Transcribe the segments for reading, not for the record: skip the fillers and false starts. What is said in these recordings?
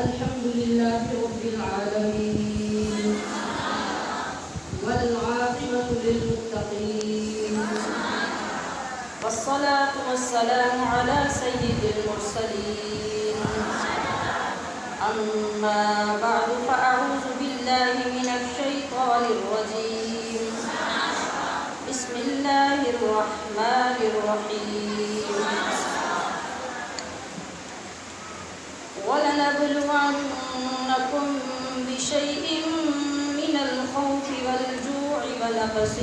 الحمد لله رب العالمين والعاقبة للمتقين والصلاة والسلام على سيد المرسلين أما بعد فأعوذ بالله من الشيطان الرجيم بسم الله الرحمن الرحيم ولنبلونكم بشيء من الخوف والجوع ونقص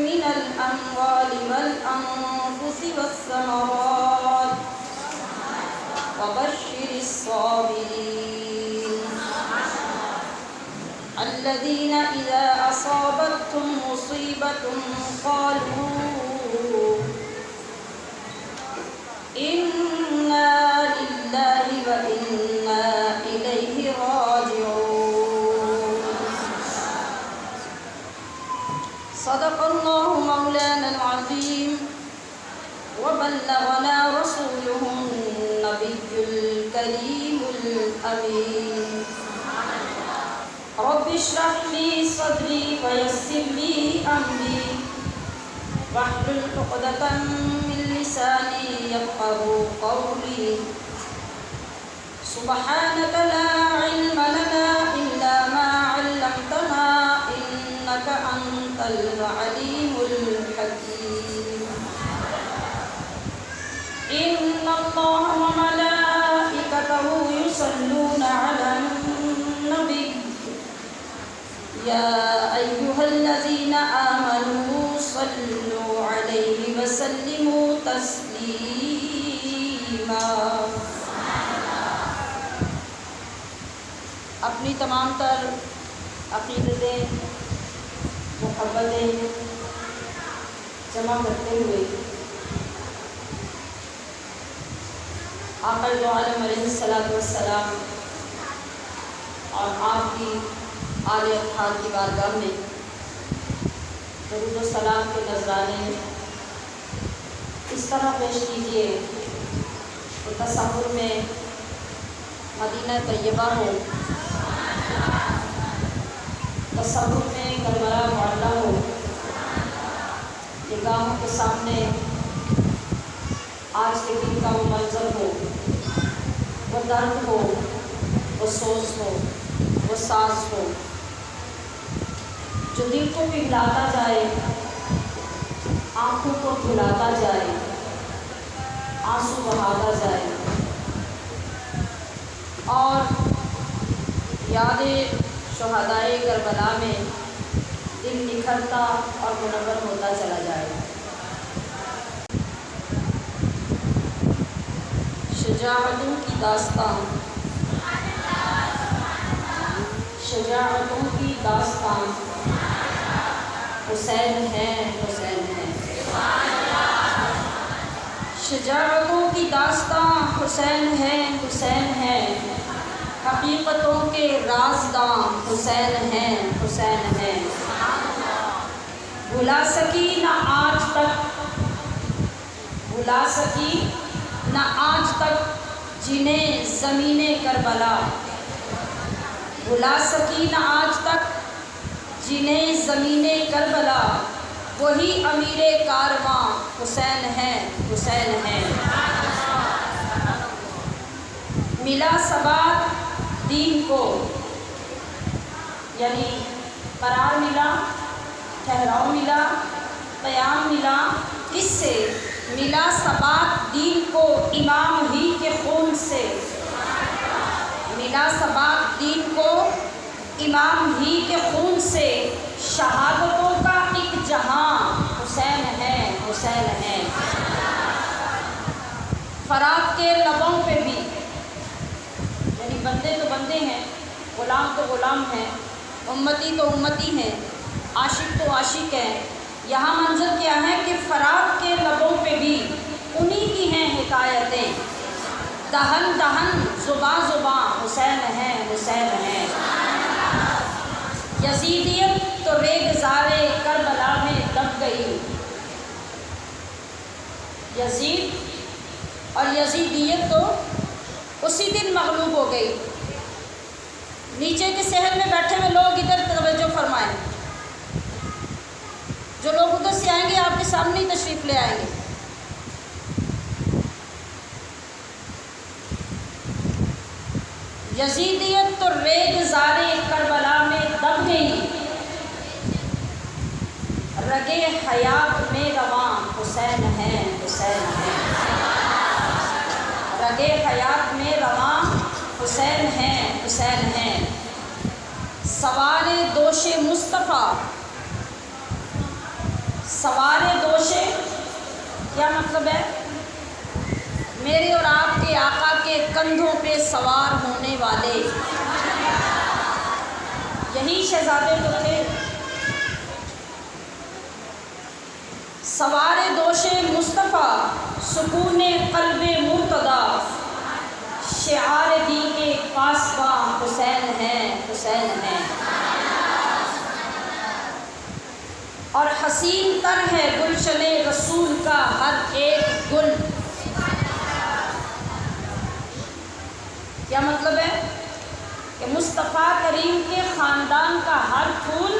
من الأموال والأنفس والثمرات وبشر الصابرين الذين إذا أصابتهم مصيبة قالوا إنا لله وإنا إليه راجعون صدق الله مولانا العظيم وبلغنا رسوله النبي الكريم الأمين رب اشرح لي صدري ويسر لي أمري واحلل عقدة من لساني يفقهوا قولي سبحانك لا علم لنا إلا ما علمتنا إنك أنت العليم الحكيم إن الله وملائكته يصلون على النبي يا أيها الذين آمنوا صلوا عليه وسلموا تسلیما. اپنی تمام تر عقیدتیں محبتیں جمع کرتے ہوئے آقا دو عالم علیہ الصلوۃ والسلام اور آپ کی آل اطہار کی بارگاہ میں درود و سلام کے نذرانے اس طرح پیش کیجیے کہ تصور میں مدینہ طیبہ ہو، تصور میں کربلا معلیٰ ہو، نگاہوں کے سامنے آج کے دن کا وہ منظر ہو، وہ درد ہو، وہ سوز ہو، وہ ساز ہو جو دل کو پگھلاتا جائے، آنکھوں کو دھلاتا جائے، آنسو بہاتا جائے اور یاد شہدائے کربلا میں دل نکھرتا اور منور ہوتا چلا جائے۔ شجاعتوں کی داستان، شجاعتوں کی داستان حسین ہیں، حسین ہیں۔ شجاعتوں کی داستان حسین ہیں، حسین ہیں۔ حقیقتوں کے رازداں حسین ہیں، حسین ہیں۔ بھلا سکی نہ آج تک، بھلا سکی نہ آج تک جنہیں زمین کربلا، بھلا سکی نہ آج تک جنہیں زمین کربلا، وہی امیر کارواں حسین ہیں، حسین ہیں۔ ملا ثبات دین کو، یعنی قرار ملا، ٹھہراؤ ملا، قیام ملا، کس سے؟ ملا ثبات دین کو امام ہی کے خون سے، ملا ثبات دین کو امام ہی کے خون سے، شہادتوں کا ایک جہاں حسین ہے، حسین ہے۔ فرات کے لبوں پہ بھی، یعنی بندے تو بندے ہیں، غلام تو غلام ہیں، امتی تو امتی ہیں، عاشق تو عاشق ہیں۔ یہاں منظر کیا ہے کہ فرات کے لبوں پہ بھی انہی کی ہیں حکایتیں، دہن دہن زباں زباں حسین ہیں، حسین ہیں۔ یزیدیت تو ریگزار کربلا میں دب گئی، یزید اور یزیدیت تو اسی دن مغلوب ہو گئی۔ نیچے کے صحن میں بیٹھے ہوئے لوگ ادھر توجہ فرمائیں، جو لوگ ادھر سے آئیں گے آپ کے سامنے ہی تشریف لے آئیں گے۔ یزیدیت تو ریگزار کربلا میں دب گئی، رگے حیات میں رواں حسین ہے، حسین ہے، رگے حیات میں رواں حسین ہے، حسین ہے۔ سوار دوش مصطفیٰ، سوار دوش کیا مطلب ہے؟ میرے اور آپ کے آقا کے کندھوں پہ سوار ہونے والے، یہی شہزادے تو تھے۔ سوار دوش مصطفیٰ، سکون قلب مرتضیٰ، شعار دی کے پاسباں حسین ہے، حسین ہے۔ اور حسین تر ہے گلشن رسول کا ہر ایک گل۔ کیا مطلب ہے؟ کہ مصطفیٰ کریم کے خاندان کا ہر پھول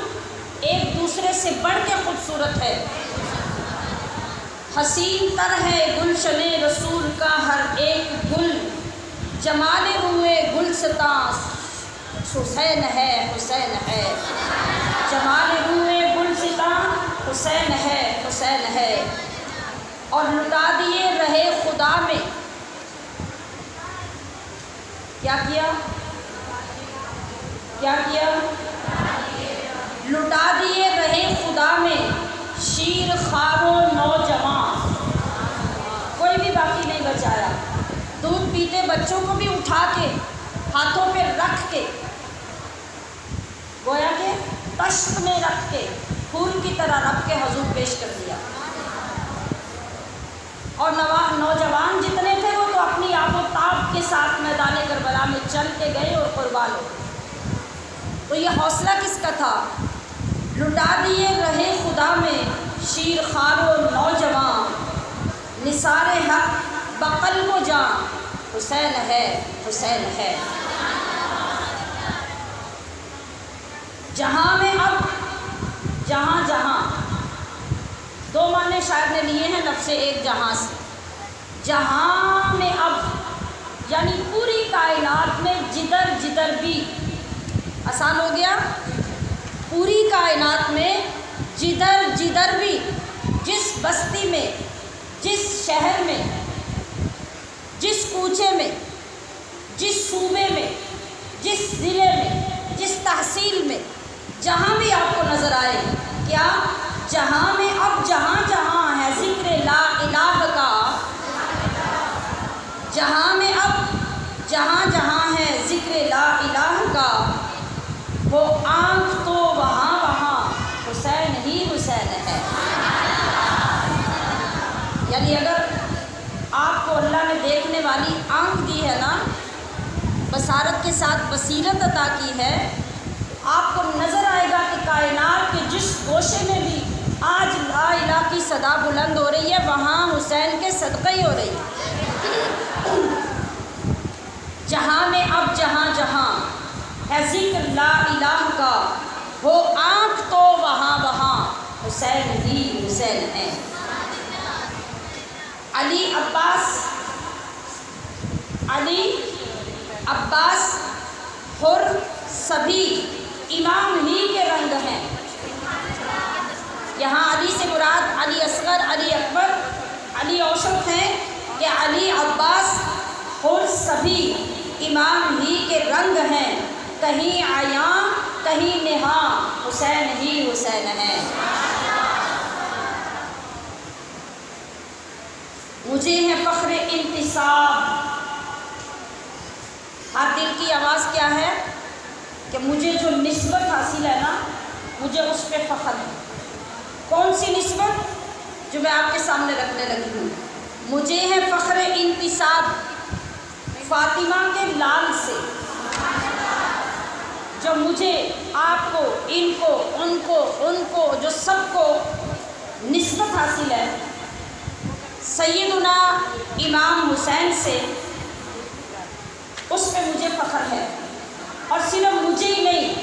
ایک دوسرے سے بڑھ کے خوبصورت ہے۔ حسین تر ہے گلشن رسول کا ہر ایک گل، جمال روئے گلستاں حسین ہے، حسین ہے، جمال روئے گلستاں حسین ہے، حسین ہے۔ اور لٹا دیے رہے خدا میں، کیا کیا؟ کیا کیا؟ لٹا دیے رہے خدا میں، شیر خوار و نوجوان، کوئی بھی باقی نہیں بچایا۔ دودھ پیتے بچوں کو بھی اٹھا کے ہاتھوں پہ رکھ کے، گویا کہ تشت میں رکھ کے پھول کی طرح رکھ کے حضور پیش کر دیا۔ اور نوجوان جتنے تھے وہ تو اپنی آب و تاب کے ساتھ میدان کربلا میں چل کے گئے اور قربان ہو گئے۔ تو یہ حوصلہ کس کا تھا؟ لٹا دیے رہے خدا میں، شیر خوار و نوجوان، نثار حق بقلب و جان، حسین ہے، حسین ہے۔ جہاں میں اب، جہاں جہاں، دو معنی شاعر نے لیے ہیں لفظ ایک جہاں سے۔ جہاں میں اب یعنی پوری کائنات میں جدھر جدھر بھی، آسان ہو گیا، پوری کائنات میں جدھر جدھر بھی، جس بستی میں، جس شہر میں، جس کوچے میں، جس صوبے میں، جس ضلع میں، جس تحصیل میں، جہاں بھی آپ کو نظر آئے، کیا جہاں میں اب جہاں جہاں ہے ذکر لا الہ کا، جہاں میں اب جہاں جہاں ہے ذکر لا الہ کا، وہ آنکھ تو وہاں وہاں حسین ہی حسین ہے۔ یعنی اگر آپ کو اللہ نے دیکھنے والی آنکھ دی ہے نا، بصارت کے ساتھ بصیرت عطا کی ہے، آپ کو نظر آئے گا کہ کائنات کے جس گوشے میں بھی آج لا الہ کی صدا بلند ہو رہی ہے، وہاں حسین کے صدقے ہی ہو رہی ہے۔ جہاں میں اب جہاں جہاں ہے ذکر لا الہ کا، وہ آنکھ تو وہاں وہاں حسین ہی حسین ہے۔ علی عباس حر سبھی امام ہی کے رنگ ہیں۔ یہاں علی سے مراد علی اصغر، علی اکبر، علی اوسط ہیں، کہ علی عباس حر سبھی امام ہی کے رنگ ہیں، کہیں عیاں کہیں نہاں حسین ہی حسین ہے۔ مجھے ہے فخر انتصاب، ہر دل کی آواز کیا ہے کہ مجھے جو نسبت حاصل ہے نا، مجھے اس پہ فخر ہے۔ کون سی نسبت؟ جو میں آپ کے سامنے رکھنے لگی ہوں۔ مجھے ہے فخر انتصاب فاطمہ کے لال سے، جو مجھے، آپ کو، ان کو جو سب کو نسبت حاصل ہے، سیدنا امام حسین سے، اس پہ مجھے فخر ہے، اور صرف مجھے ہی نہیں،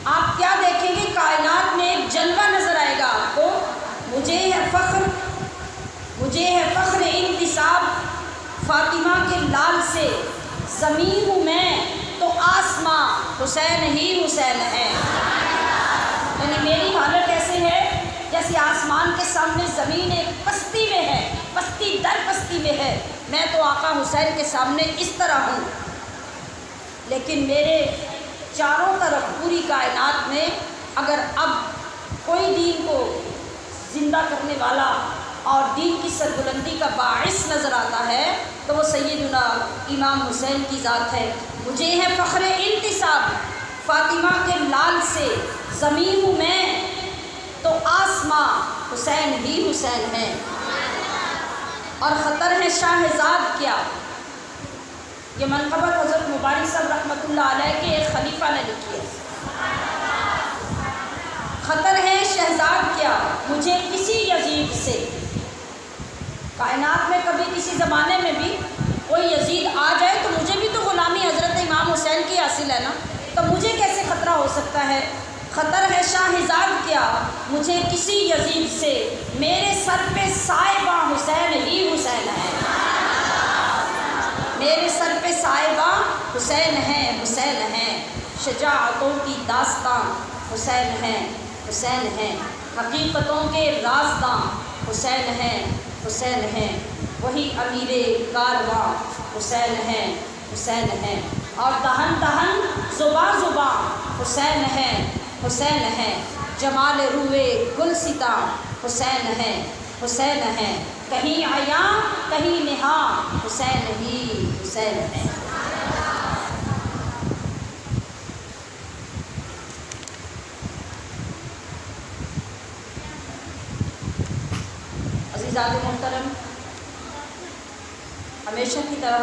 آپ کیا دیکھیں گے کائنات میں ایک جلوہ نظر آئے گا آپ کو، مجھے ہے فخر، مجھے ہے فخر انتساب فاطمہ کے لال سے، زمین ہوں میں تو آسماں حسین ہی حسین ہے۔ یعنی میری حالت ایسے ہے جیسے آسمان کے سامنے زمین ایک پستی میں ہے، پستی در پستی میں ہے، میں تو آقا حسین کے سامنے اس طرح ہوں۔ لیکن میرے چاروں طرف پوری کائنات میں اگر اب کوئی دین کو زندہ کرنے والا اور دین کی سربلندی کا باعث نظر آتا ہے تو وہ سیدنا امام حسین کی ذات ہے۔ مجھے ہے فخر انتساب فاطمہ کے لال سے، زمین ہوں میں تو آسماں حسین ہی حسین ہے۔ اور خطر ہے شاہزاد کیا، یہ منقبت حضرت مبارک صاحب رحمۃ اللہ علیہ کے ایک خلیفہ نے لکھی ہے۔ خطر ہے شہزاد کیا مجھے کسی یزید سے، کائنات میں کبھی کسی زمانے میں بھی کوئی یزید آ جائے تو مجھے بھی تو غلامی حضرت امام حسین کی حاصل ہے نا، تو مجھے کیسے خطرہ ہو سکتا ہے۔ خطر ہے شاہزاد کیا مجھے کسی یزید سے، میرے سر پہ صاحبہ حسین ہی حسین ہے، میرے سر پہ صاحبہ حسین ہیں حسین ہیں، شجاعتوں کی داستاں حسین ہیں حسین ہیں، حقیقتوں کے رازداں حسین ہیں حسین ہیں، وہی امیر کارواں حسین ہیں حسین ہیں، اور دہن دہن زباں زباں حسین ہیں حسین ہیں، جمال روئے گلستاں حسین ہیں حسین ہیں، کہیں عیاں کہیں نہاں حسین ہی حسین ہیں۔ عزیزان محترم، ہمیشہ کی طرح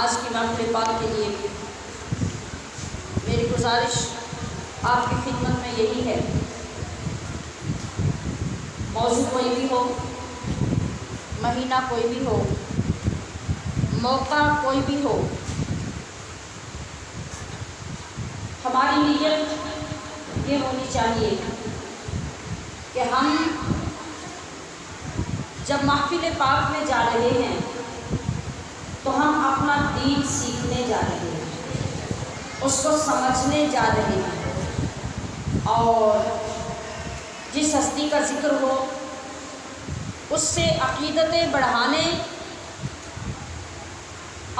آج کی محفل پاک کے لیے میری گزارش آپ کی خدمت میں یہی ہے، موضوع کوئی بھی ہو، مہینہ کوئی بھی ہو، موقع کوئی بھی ہو، ہماری نیت یہ ہونی چاہیے کہ ہم جب محفل پاک میں جا رہے ہیں تو ہم اپنا دین سیکھنے جا رہے ہیں، اس کو سمجھنے جا رہے ہیں، اور جس ہستی کا ذکر ہو اس سے عقیدتیں بڑھانے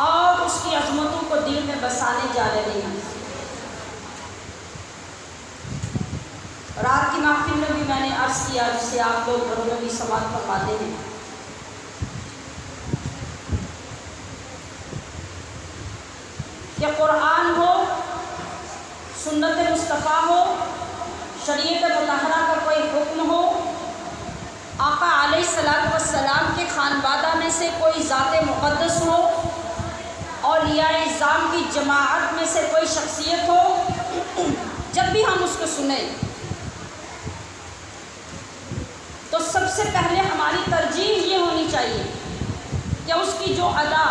اور اس کی عظمتوں کو دل میں بسانے جا رہے ہیں۔ رات کی محفل میں بھی میں نے عرض کیا، جسے آپ لوگ گھروں میں بھی سماعت فرماتے ہیں، کہ قرآن ہو، سنت مصطفیٰ ہو، شریعت مطہرہ کا کوئی حکم ہو، آقا علیہ السلام کے خانوادہ میں سے کوئی ذات مقدس ہو، اولیاء اعظام کی جماعت میں سے کوئی شخصیت ہو، جب بھی ہم اس کو سنیں تو سب سے پہلے ہماری ترجیح یہ ہونی چاہیے کہ اس کی جو ادا،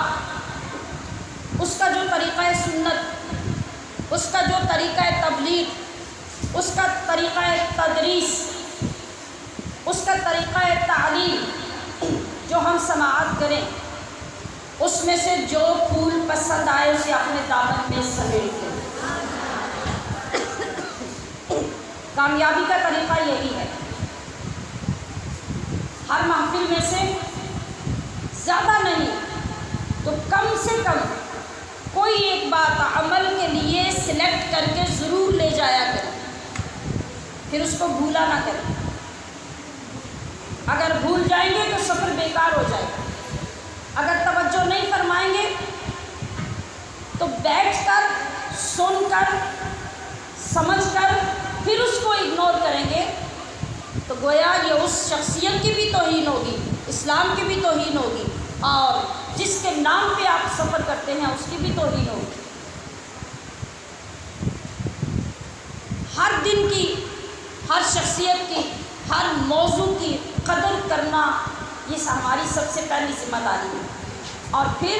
اس کا جو طریقہ سنت، اس کا جو طریقہ تبلیغ، اس کا طریقہ تدریس، اس کا طریقہ تعلیم جو ہم سماعت کریں، اس میں سے جو پھول پسند آئے اسے اپنے دامن میں سمیٹ لیں۔ کامیابی کا طریقہ یہی ہے، ہر محفل میں سے زیادہ نہیں تو کم سے کم کوئی ایک بات عمل کے لیے سلیکٹ کر کے ضرور لے جایا کریں، پھر اس کو بھولا نہ کریں۔ اگر بھول جائیں گے تو سفر بیکار ہو جائے گا، اگر توجہ نہیں فرمائیں گے تو بیٹھ کر، سن کر، سمجھ کر پھر اس کو اگنور کریں گے تو گویا یہ اس شخصیت کی بھی توہین ہوگی، اسلام کی بھی توہین ہوگی، اور جس کے نام پہ آپ سفر کرتے ہیں اس کی بھی توہین ہوگی۔ ہر دن کی، ہر شخصیت کی، ہر موضوع کی قدر کرنا کرنا یہ ہماری سب سے پہلی ذمہ داری ہے، اور پھر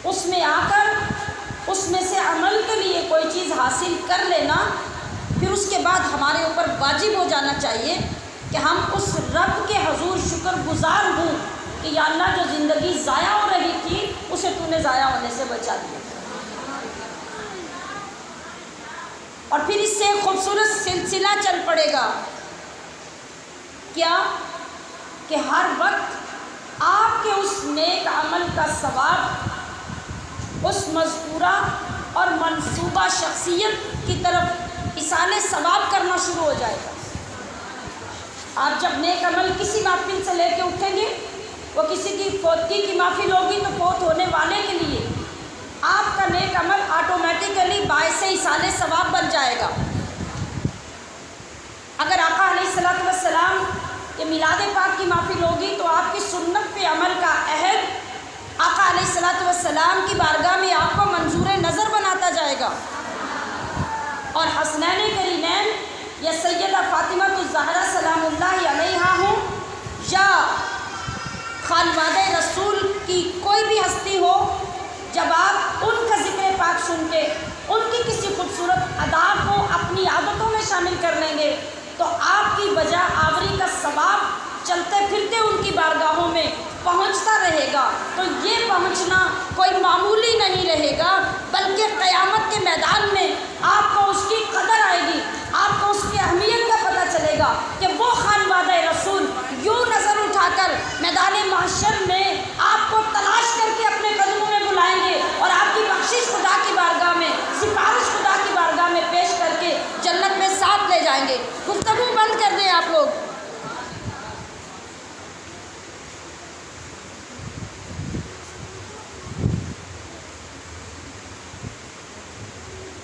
اس میں آ کر اس میں سے عمل کے لیے کوئی چیز حاصل کر لینا، پھر اس کے بعد ہمارے اوپر واجب ہو جانا چاہیے کہ ہم اس رب کے حضور شکر گزار ہوں کہ یا اللہ جو زندگی ضائع ہو رہی تھی اسے تو نے ضائع ہونے سے بچا دیا۔ اور پھر اس سے ایک خوبصورت سلسلہ چل پڑے گا، کیا کہ ہر وقت آپ کے اس نیک عمل کا ثواب اس مذکورہ اور منصوبہ شخصیت کی طرف ایصال ثواب کرنا شروع ہو جائے گا۔ آپ جب نیک عمل کسی محفل سے لے کے اٹھیں گے، وہ کسی کی فوتگی کی محفل ہوگی تو فوت ہونے والے کے لیے آپ کا نیک عمل آٹومیٹیکلی باعث ایصال ثواب بن جائے گا۔ اگر آقا علیہ السلام کے میلاد پاک کی محفل ہوگی تو آپ کی سنت پہ عمل کا عہد آقا علیہ السلام کی بارگاہ میں آپ کو منظور نظر بناتا جائے گا، اور حسنین کریمین یا سیدہ فاطمہ الزہرا سلام اللہ علیہا ہوں یا خانوادہ رسول کی کوئی بھی ہستی ہو، جب آپ ان کا ذکر پاک سن کے ان کی کسی خوبصورت ادا کو اپنی عادتوں میں شامل کر لیں گے تو آپ کی بجا آوری کا ثواب چلتے پھرتے ان کی بارگاہوں میں پہنچتا رہے گا۔ تو یہ پہنچنا کوئی معمولی نہیں رہے گا، بلکہ قیامت کے میدان میں آپ کو اس کی قدر آئے گی، آپ کو اس کی اہمیت کا پتہ چلے گا کہ وہ خانوادہ رسول یوں نظر اٹھا کر میدان محشر میں آپ کو تلاش کر کے اپنے قدموں میں بلائیں گے اور آپ کی بخشش خدا کی بارگاہ میں، سفارش خدا کی بارگاہ میں پیش کر کے جنت میں ساتھ لے جائیں گے۔ گفتگو بند کر دیں آپ لوگ۔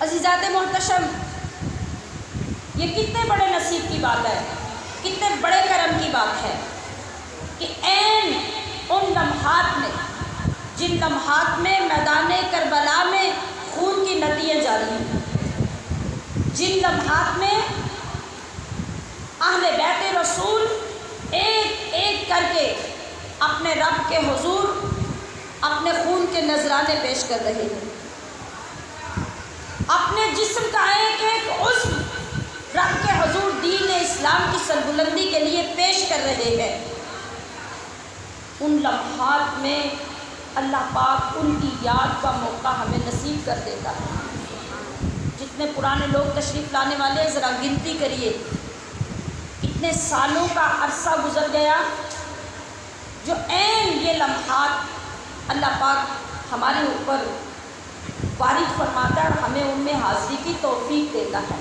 عزیزات محتشم، یہ کتنے بڑے نصیب کی بات ہے، کتنے بڑے کرم کی بات ہے کہ عین ان لمحات میں، جن لمحات میں میدان کربلا میں خون کی ندیاں جاری ہیں، جن لمحات میں اہل بیت رسول ایک ایک کر کے اپنے رب کے حضور اپنے خون کے نذرانے پیش کر رہے ہیں، اپنے جسم کا ایک ایک عضو رب کے حضور دین اسلام کی سربلندی کے لیے پیش کر رہے ہیں، ان لمحات میں اللہ پاک ان کی یاد کا موقع ہمیں نصیب کر دیتا ہے۔ جتنے پرانے لوگ تشریف لانے والے ہیں ذرا گنتی کریے، کتنے سالوں کا عرصہ گزر گیا جو عین یہ لمحات اللہ پاک ہمارے اوپر وارد فرماتا ہے اور ہمیں ان میں حاضری کی توفیق دیتا ہے۔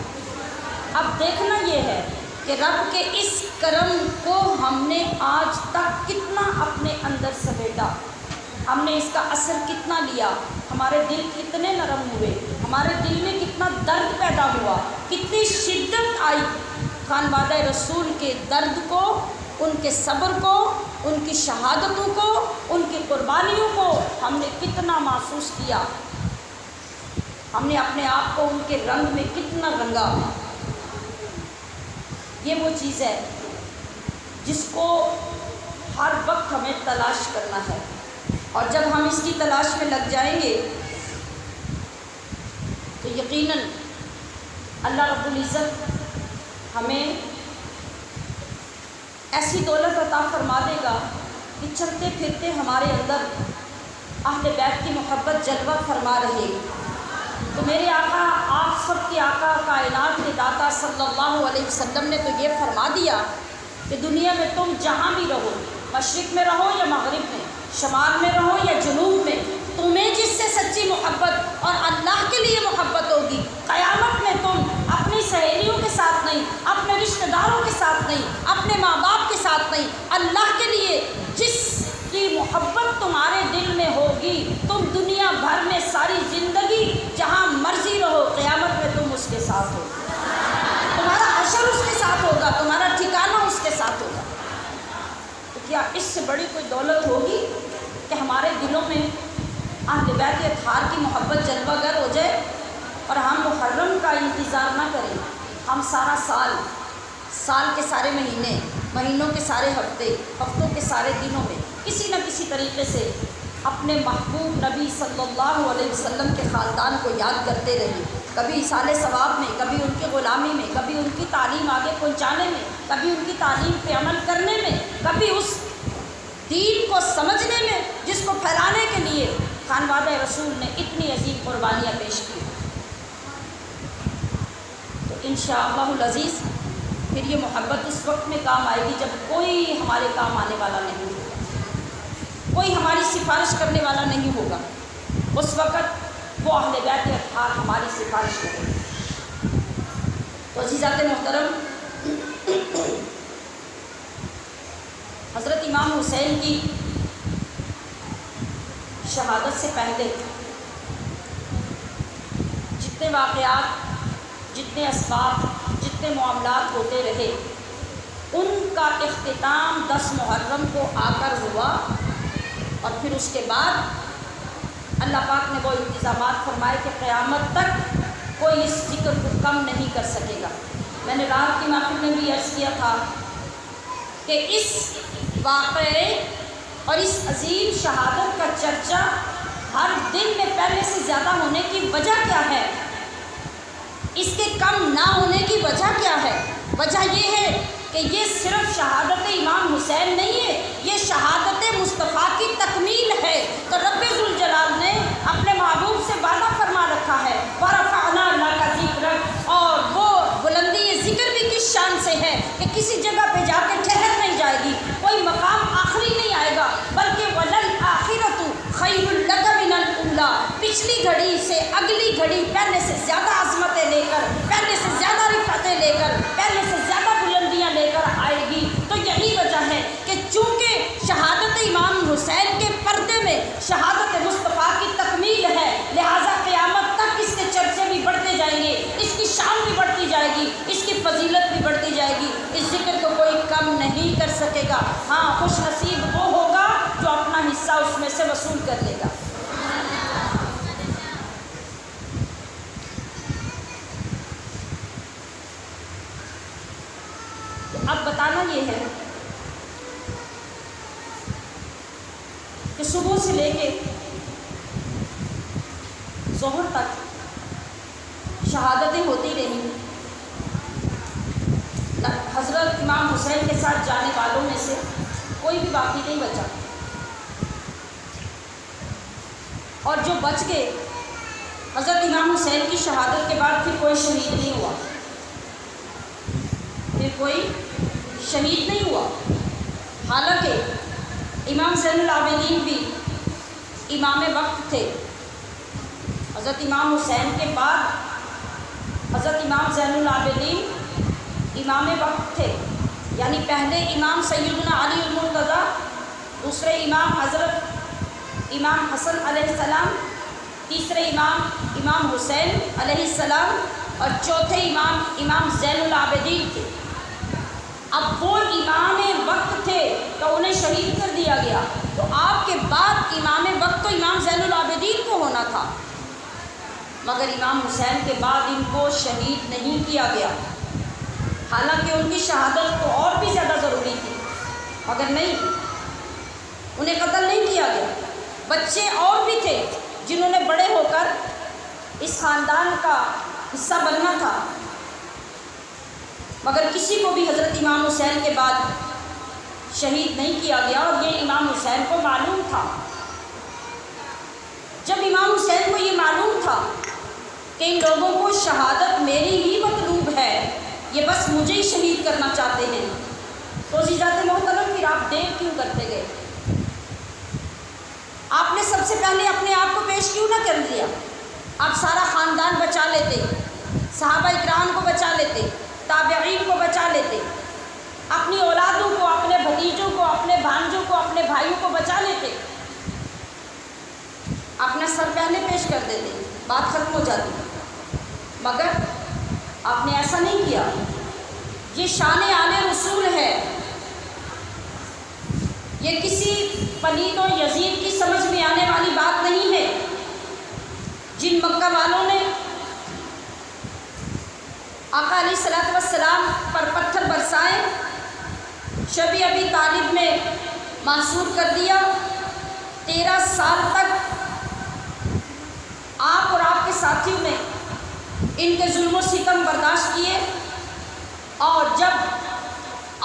اب دیکھنا یہ ہے کہ رب کے اس کرم کو ہم نے آج تک کتنا اپنے اندر سمیٹا، ہم نے اس کا اثر کتنا لیا، ہمارے دل کتنے نرم ہوئے، ہمارے دل میں کتنا درد پیدا ہوا، کتنی شدت آئی، خانوادہ رسول کے درد کو، ان کے صبر کو، ان کی شہادتوں کو، ان کی قربانیوں کو ہم نے کتنا محسوس کیا، ہم نے اپنے آپ کو ان کے رنگ میں کتنا رنگا۔ یہ وہ چیز ہے جس کو ہر وقت ہمیں تلاش کرنا ہے، اور جب ہم اس کی تلاش میں لگ جائیں گے تو یقیناً اللہ رب العزت ہمیں ایسی دولت عطا فرما دے گا کہ چلتے پھرتے ہمارے اندر اہل بیت کی محبت جلوہ فرما رہے گی۔ تو میرے آقا، آپ سب کے آقا، کائنات کے داتا صلی اللہ علیہ وسلم نے تو یہ فرما دیا کہ دنیا میں تم جہاں بھی رہو، مشرق میں رہو یا مغرب میں، شمال میں رہو یا جنوب میں، تمہیں جس سے سچی محبت اور اللہ کے لیے محبت ہوگی، قیامت میں تم اپنی سہیلیوں کے ساتھ نہیں، اپنے رشتہ داروں کے ساتھ نہیں، اپنے ماں باپ کے ساتھ نہیں، اللہ کے لیے جس کی محبت تمہارے دل میں ہوگی، تم دنیا بھر میں ساری زندگی جہاں مرضی رہو، قیامت میں تم اس کے ساتھ ہو، تمہارا حشر اس کے ساتھ ہوگا، تمہارا ٹھکانہ اس کے ساتھ ہوگا۔ تو کیا اس سے بڑی کوئی دولت ہوگی کہ ہمارے دلوں میں اہل بیت اطہار کی محبت جلوہ گر ہو جائے اور ہم محرم کا انتظار نہ کریں، ہم سارا سال کے سارے مہینے مہینوں کے سارے ہفتے، ہفتوں کے سارے دنوں میں کسی نہ کسی طریقے سے اپنے محبوب نبی صلی اللہ علیہ وسلم کے خاندان کو یاد کرتے رہیں، کبھی ایصال ثواب میں، کبھی ان کی غلامی میں، کبھی ان کی تعلیم آگے پہنچانے میں، کبھی ان کی تعلیم پہ عمل کرنے میں، کبھی اس دین کو سمجھنے میں جس کو پھیلانے کے لیے خانوادہ رسول نے اتنی عظیم قربانیاں پیش کی۔ تو انشاءاللہ العزیز پھر یہ محبت اس وقت میں کام آئے گی جب کوئی ہمارے کام آنے والا نہیں ہوگا، کوئی ہماری سفارش کرنے والا نہیں ہوگا، اس وقت وہ اہل بیت اطہار ہماری سفارش کریں گے۔ تو عزیزات محترم، حضرت امام حسین کی شہادت سے پہلے جتنے واقعات، جتنے اسباب، جتنے معاملات ہوتے رہے، ان کا اختتام 10 محرم کو آ کر ہوا، اور پھر اس کے بعد اللہ پاک نے وہ انتظامات فرمائے کہ قیامت تک کوئی اس ذکر کو کم نہیں کر سکے گا۔ میں نے رات کی محفل میں بھی عرض کیا تھا کہ اس واقعے اور اس عظیم شہادت کا چرچا ہر دن میں پہلے سے زیادہ ہونے کی وجہ کیا ہے، اس کے کم نہ ہونے کی وجہ کیا ہے؟ وجہ یہ ہے کہ یہ صرف شہادت امام حسین نہیں ہے، یہ شہادت مصطفیٰ کی تکمیل ہے۔ تو رب ذوالجلال نے اپنے محبوب سے وعدہ فرما رکھا ہے، وَرَفَعْنَا لَكَ ذِكْرَكَ، اور وہ بلندی ذکر بھی کس شان سے ہے کہ کسی جگہ پہ جا کے ٹھہر نہیں جائے گی، کوئی مقام آخری نہیں آئے گا، بلکہ وَلَلْآخِرَةُ خَيْرٌ لَكَ مِنَ الْأُولَىٰ، پچھلی گھڑی سے اگلی گھڑی پہلے سے زیادہ عظمتیں لے کر، پہلے سے زیادہ رفعتیں لے کر، پہلے سے زیادہ بلندیاں لے کر آئے گی۔ تو یہی وجہ ہے کہ چونکہ شہادت امام حسین کے پردے میں شہادت مصطفیٰ کی تکمیل ہے، لہٰذا قیامت تک اس کے چرچے بھی بڑھتے جائیں گے، اس کی شان بھی بڑھتی جائے گی، اس کی فضیلت بھی بڑھتی جائے گی، اس ذکر کو کوئی کم نہیں کر سکے گا۔ ہاں، خوش نصیب وہ ہوگا جو اپنا حصہ اس میں سے وصول کر لے گا۔ اب بتانا یہ ہے کہ صبح سے لے کے ظہر تک شہادتیں ہوتی رہیں، حضرت امام حسین کے ساتھ جانے والوں میں سے کوئی بھی باقی نہیں بچا، اور جو بچ گئے حضرت امام حسین کی شہادت کے بعد پھر کوئی شہید نہیں ہوا، پھر کوئی شہید نہیں ہوا۔ حالانکہ امام زین العابدین بھی امام وقت تھے، حضرت امام حسین کے بعد حضرت امام زین العابدین امام وقت تھے، یعنی پہلے امام سیدنا علی المرتضیٰ، دوسرے امام حضرت امام حسن علیہ السلام، تیسرے امام حسین علیہ السلام، اور چوتھے امام زین العابدین تھے۔ اب وہ امام وقت تھے تو انہیں شہید کر دیا گیا، تو آپ کے بعد امام وقت تو امام زین العابدین کو ہونا تھا، مگر امام حسین کے بعد ان کو شہید نہیں کیا گیا، حالانکہ ان کی شہادت تو اور بھی زیادہ ضروری تھی، مگر نہیں، انہیں قتل نہیں کیا گیا۔ بچے اور بھی تھے جنہوں نے بڑے ہو کر اس خاندان کا حصہ بننا تھا، مگر کسی کو بھی حضرت امام حسین کے بعد شہید نہیں کیا گیا، اور یہ امام حسین کو معلوم تھا۔ جب امام حسین کو یہ معلوم تھا کہ ان لوگوں کو شہادت میری ہی مطلوب ہے، یہ بس مجھے ہی شہید کرنا چاہتے ہیں، تو عزیزات محترم پھر آپ دیر کیوں کرتے گئے؟ آپ نے سب سے پہلے اپنے آپ کو پیش کیوں نہ کر دیا؟ آپ سارا خاندان بچا لیتے، صحابہ اکرام کو بچا لیتے، تابعین کو بچا لیتے، اپنی اولادوں کو، اپنے بھتیجوں کو، اپنے بھانجوں کو، اپنے بھائیوں کو بچا لیتے، اپنا سر پہلے پیش کر دیتے، بات ختم ہو جاتی، مگر آپ نے ایسا نہیں کیا۔ یہ شان آل رسول ہے، یہ کسی پلید و یزید کی سمجھ میں آنے والی بات نہیں ہے۔ جن مکہ والوں نے آقا علیہ الصلوۃ والسلام پر پتھر برسائے، شبی ابی طالب میں محصور کر دیا۔ 13 سال تک آپ اور آپ کے ساتھیوں نے ان کے ظلم و ستم برداشت کیے، اور جب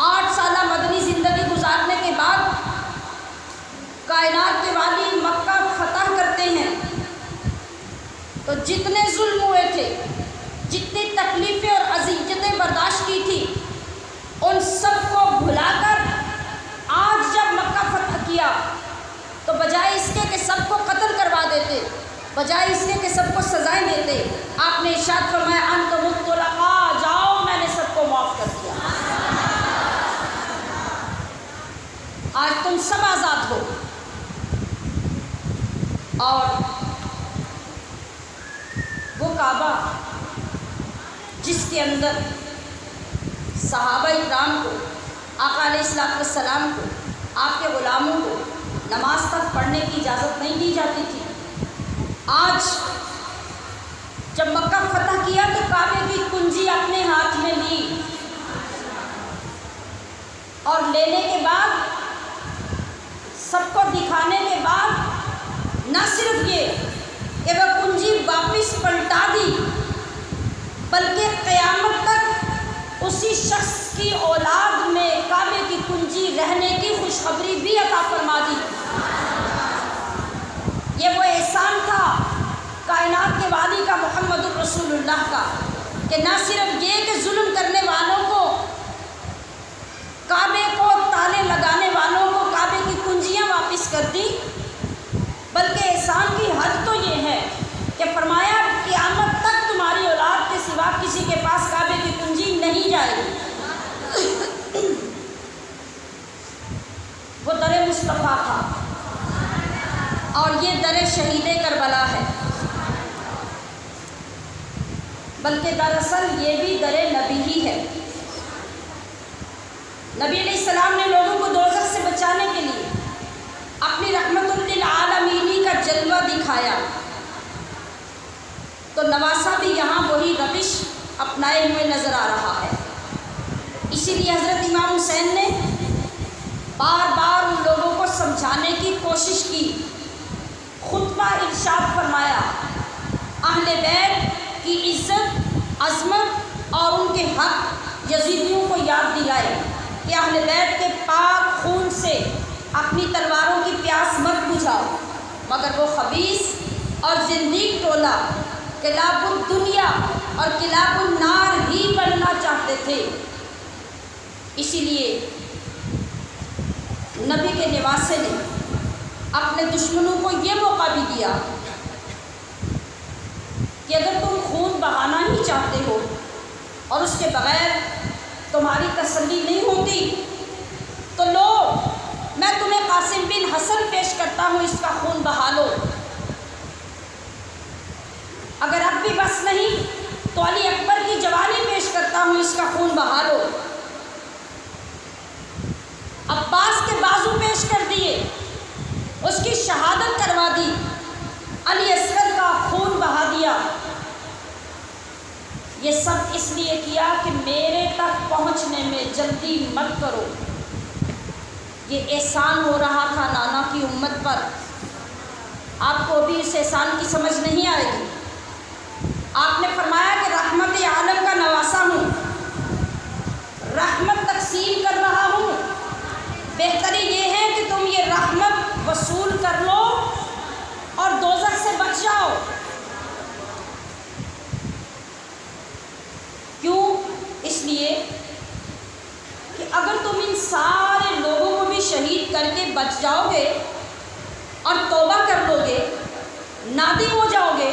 8 سالہ مدنی زندگی گزارنے کے بعد کائنات کے والی مکہ فتح کرتے ہیں تو جتنے ظلم ہوئے تھے، جتنی تکلیفیں اور اذیتیں برداشت کی تھی، ان سب کو بھلا کر آج جب مکہ فتح کیا تو بجائے اس کے کہ سب کو قتل کروا دیتے، بجائے اس کے کہ سب کو سزائیں دیتے، آپ نے ارشاد فرمایا انتم الطلقاء، جاؤ میں نے سب کو معاف کر دیا، آج تم سب آزاد ہو۔ اور وہ کعبہ جس کے اندر صحابہ اکرام کو، آقا علیہ السلام کو، آپ کے غلاموں کو نماز تک پڑھنے کی اجازت نہیں دی جاتی تھی، آج جب مکہ فتح کیا تو کعبے کی کنجی اپنے ہاتھ میں لی، اور لینے کے بعد سب کو دکھانے کے بعد نہ صرف یہ کہ وہ کنجی واپس پلٹا دی، بلکہ قیامت تک اسی شخص کی اولاد میں کعبے کی کنجی رہنے کی خوشخبری بھی عطا فرما دی۔ یہ وہ احسان تھا کائنات کے والی کا، محمد الرسول اللہ کا، کہ نہ صرف یہ کہ ظلم کرنے والوں کو، کعبے کو تالے لگانے والوں کو کعبے کی کنجیاں واپس کر دی، بلکہ احسان کی حد تو یہ ہے کہ فرمایا قیامت تک تمہاری اولاد کے سوا کسی کے پاس کعبے کی کنجی نہیں جائے گی۔ وہ در مصطفیٰ تھا، اور یہ در شہید کربلا ہے، بلکہ دراصل یہ بھی در نبی ہی ہے۔ نبی علیہ السلام نے لوگوں کو دوزخ سے بچانے کے لیے اپنی رحمت للعالمین کا جلوہ دکھایا، تو نواسا بھی یہاں وہی روش اپنائے ہوئے نظر آ رہا ہے۔ اسی لیے حضرت امام حسین نے بار بار ان لوگوں کو سمجھانے کی کوشش کی، خطبہ ارشاد فرمایا، اہل بیت کی عزت، عظمت اور ان کے حق یزیدیوں کو یاد دلائے کہ اہل بیت کے پاک خون سے اپنی تلواروں کی پیاس مت بجھاؤ، مگر وہ خبیث اور زندیق ٹولہ کلاب الدنیا اور کلاب النار ہی بننا چاہتے تھے۔ اسی لیے نبی کے نواسے نے اپنے دشمنوں کو یہ موقع بھی دیا کہ اگر تم خون بہانا ہی چاہتے ہو اور اس کے بغیر تمہاری تسلی نہیں ہوتی تو لو، میں تمہیں قاسم بن حسن پیش کرتا ہوں، اس کا خون بہا لو، اگر اب بھی بس نہیں تو علی اکبر کی جوانی پیش کرتا ہوں، اس کا خون بہا لو۔ عباس کے بازو پیش کر دیے، اس کی شہادت کروا دی، علی اصغر کا خون بہا دیا۔ یہ سب اس لیے کیا کہ میرے تک پہنچنے میں جلدی مت کرو۔ یہ احسان ہو رہا تھا نانا کی امت پر۔ آپ کو بھی اس احسان کی سمجھ نہیں آئے گی۔ آپ نے فرمایا کہ رحمت عالم کا نواسا ہوں، رحمت تقسیم کر رہا ہوں، بہتری یہ ہے کہ تم یہ رحمت وصول کر لو اور دوزخ سے بچ جاؤ۔ کیوں؟ اس لیے کہ اگر تم ان سارے لوگوں کو بھی شہید کر کے بچ جاؤ گے اور توبہ کر لو گے، نادم ہو جاؤ گے،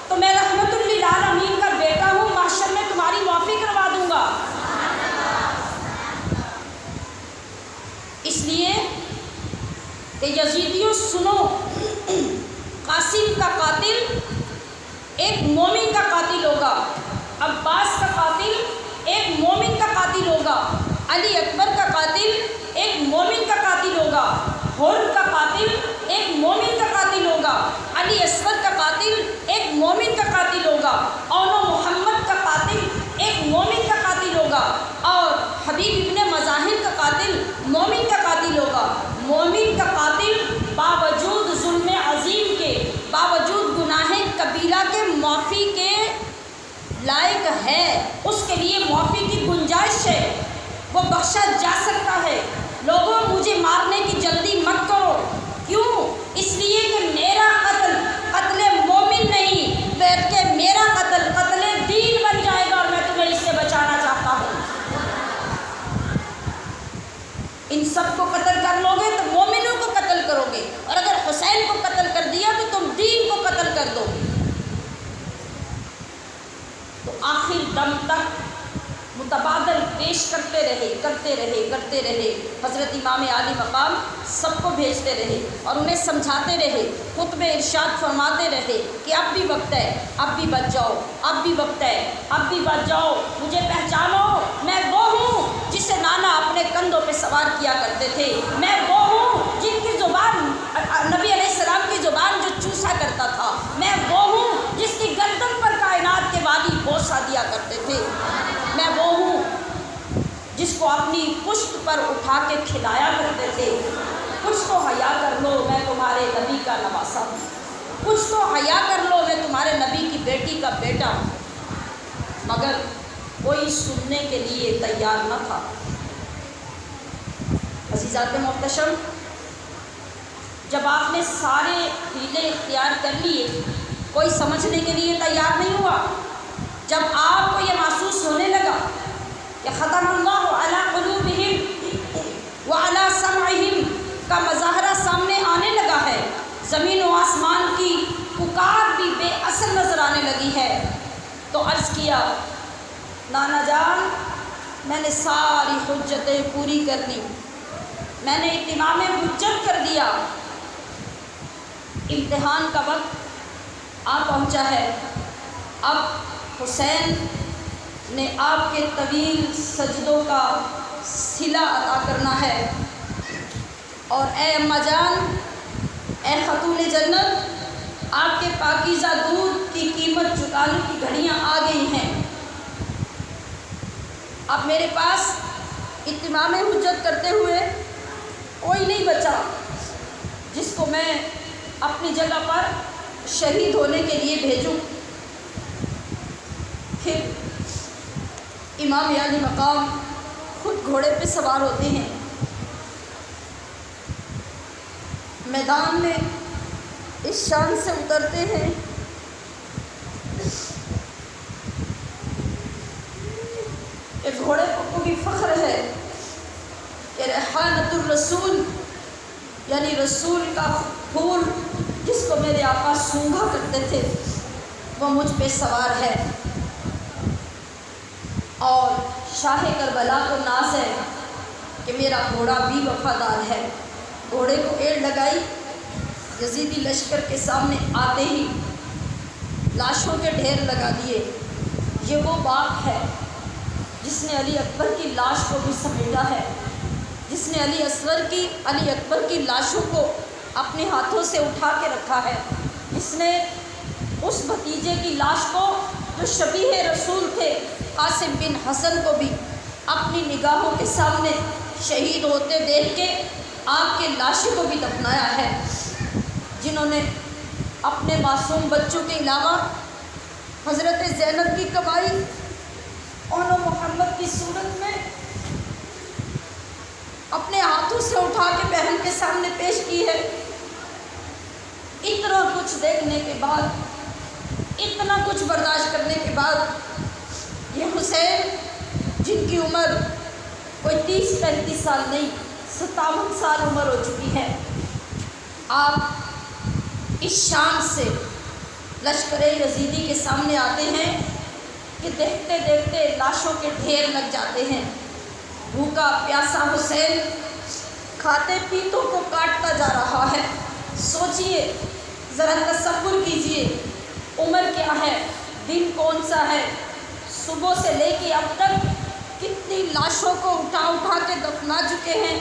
تو میں رحمت للعالمین کا بیٹا ہوں، محشر میں تمہاری معافی کروا دوں گا۔ اس لیے کہ یزیدیوں سنو، قاسم کا قاتل ایک مومن کا قاتل ہوگا، عباس کا قاتل ایک مومن کا قاتل ہوگا، علی اکبر کا قاتل ایک مومن کا قاتل ہوگا، حر کا قاتل ایک مومن کا قاتل ہوگا، علی اصغر کا قاتل ایک مومن کا قاتل ہوگا، اونو محمد کا قاتل ایک مومن کا قاتل ہوگا، اور حبیب ابن مظاہر کا قاتل وہ بخشا جا سکتا ہے۔ لوگوں مجھے مارنے کی جلدی مت کرو، کیوں؟ اس لیے کہ میرا قتل قتل مومن نہیں بلکہ میرا قتل قتل دین بن جائے گا، اور میں تمہیں اس سے بچانا چاہتا ہوں۔ ان سب کو قتل کر لو گے تو مومنوں کو قتل کرو گے، اور اگر حسین کو قتل کر دیا تو تم دین کو قتل کر دو گے۔ تو آخر دم تک متبادل پیش کرتے رہے۔ حضرت امام عالی مقام سب کو بھیجتے رہے اور انہیں سمجھاتے رہے، خطبہ ارشاد فرماتے رہے کہ اب بھی وقت ہے، اب بھی بچ جاؤ، اب بھی وقت ہے، اب بھی بچ جاؤ، مجھے پہچانو، میں وہ ہوں جسے نانا اپنے کندھوں پہ سوار کیا کرتے تھے، میں وہ ہوں جن کی زبان نبی علیہ السلام کی زبان جو چوسا کرتا تھا، میں وہ ہوں جس کی گردن پر کائنات کے والی بوسہ دیا کرتے تھے، میں وہ ہوں جس کو اپنی پشت پر اٹھا کے کھلایا کرتے تھے۔ کچھ تو حیا کر لو، میں تمہارے نبی کا نواسا ہوں، کچھ تو حیا کر لو، میں تمہارے نبی کی بیٹی کا بیٹا ہوں۔ مگر کوئی سننے کے لیے تیار نہ تھا۔ عزیزات محتشم، جب آپ نے سارے ہیلے اختیار کر لیے، کوئی سمجھنے کے لیے تیار نہیں ہوا۔ جب آپ کو یہ محسوس ہونے لگا کہ ختم اللہ علی قلوبہم وعلی سمعہم کا مظاہرہ سامنے آنے لگا ہے، زمین و آسمان کی پکار بھی بے اثر نظر آنے لگی ہے، تو عرض کیا، نانا جان، میں نے ساری حجتیں پوری کر لی، میں نے اتمام حجت کر دیا، امتحان کا وقت آ پہنچا ہے۔ اب حسین نے آپ کے طویل سجدوں کا صلہ ادا کرنا ہے، اور اے اماں جان، اے خاتون جنت، آپ کے پاکیزہ دودھ کی قیمت چکانے کی گھڑیاں آ گئی ہیں۔ اب میرے پاس اتمام حجت کرتے ہوئے کوئی نہیں بچا جس کو میں اپنی جگہ پر شہید ہونے کے لیے بھیجوں۔ پھر امام عالی مقام خود گھوڑے پہ سوار ہوتے ہیں، میدان میں اس شان سے اترتے ہیں کہ گھوڑے کو بھی فخر ہے کہ ریحانۃ الرسول، یعنی رسول کا پھول جس کو میرے آقا سونگھا کرتے تھے، وہ مجھ پہ سوار ہے۔ اور شاہ کربلا کو ناز ہے کہ میرا گھوڑا بھی وفادار ہے۔ گھوڑے کو ایڑ لگائی، یزیدی لشکر کے سامنے آتے ہی لاشوں کے ڈھیر لگا دیے۔ یہ وہ باپ ہے جس نے علی اکبر کی لاش کو بھی سمیٹا ہے، جس نے علی اکبر کی لاشوں کو اپنے ہاتھوں سے اٹھا کے رکھا ہے، جس نے اس بھتیجے کی لاش کو جو شبیہ رسول تھے قاسم بن حسن کو بھی اپنی نگاہوں کے سامنے شہید ہوتے دیکھ کے آپ کے لاشوں کو بھی دفنایا ہے، جنہوں نے اپنے معصوم بچوں کے علاوہ حضرت زینب کی کمائی اون محمد کی صورت میں اپنے ہاتھوں سے اٹھا کے بہن کے سامنے پیش کی ہے۔ اتنا کچھ دیکھنے کے بعد، اتنا کچھ برداشت کرنے کے بعد، یہ حسین جن کی عمر کوئی 30-35 سال نہیں، 57 سال عمر ہو چکی ہے، آپ اس شان سے لشکر یزیدی کے سامنے آتے ہیں کہ دیکھتے دیکھتے لاشوں کے ڈھیر لگ جاتے ہیں۔ بھوکا پیاسا حسین کھاتے پیتوں کو کاٹتا جا رہا ہے۔ سوچئے، ذرا تصور کیجئے، عمر کیا ہے، دن کون سا ہے، صبح سے لے کے اب تک کتنی لاشوں کو اٹھا اٹھا کے دفنا چکے ہیں۔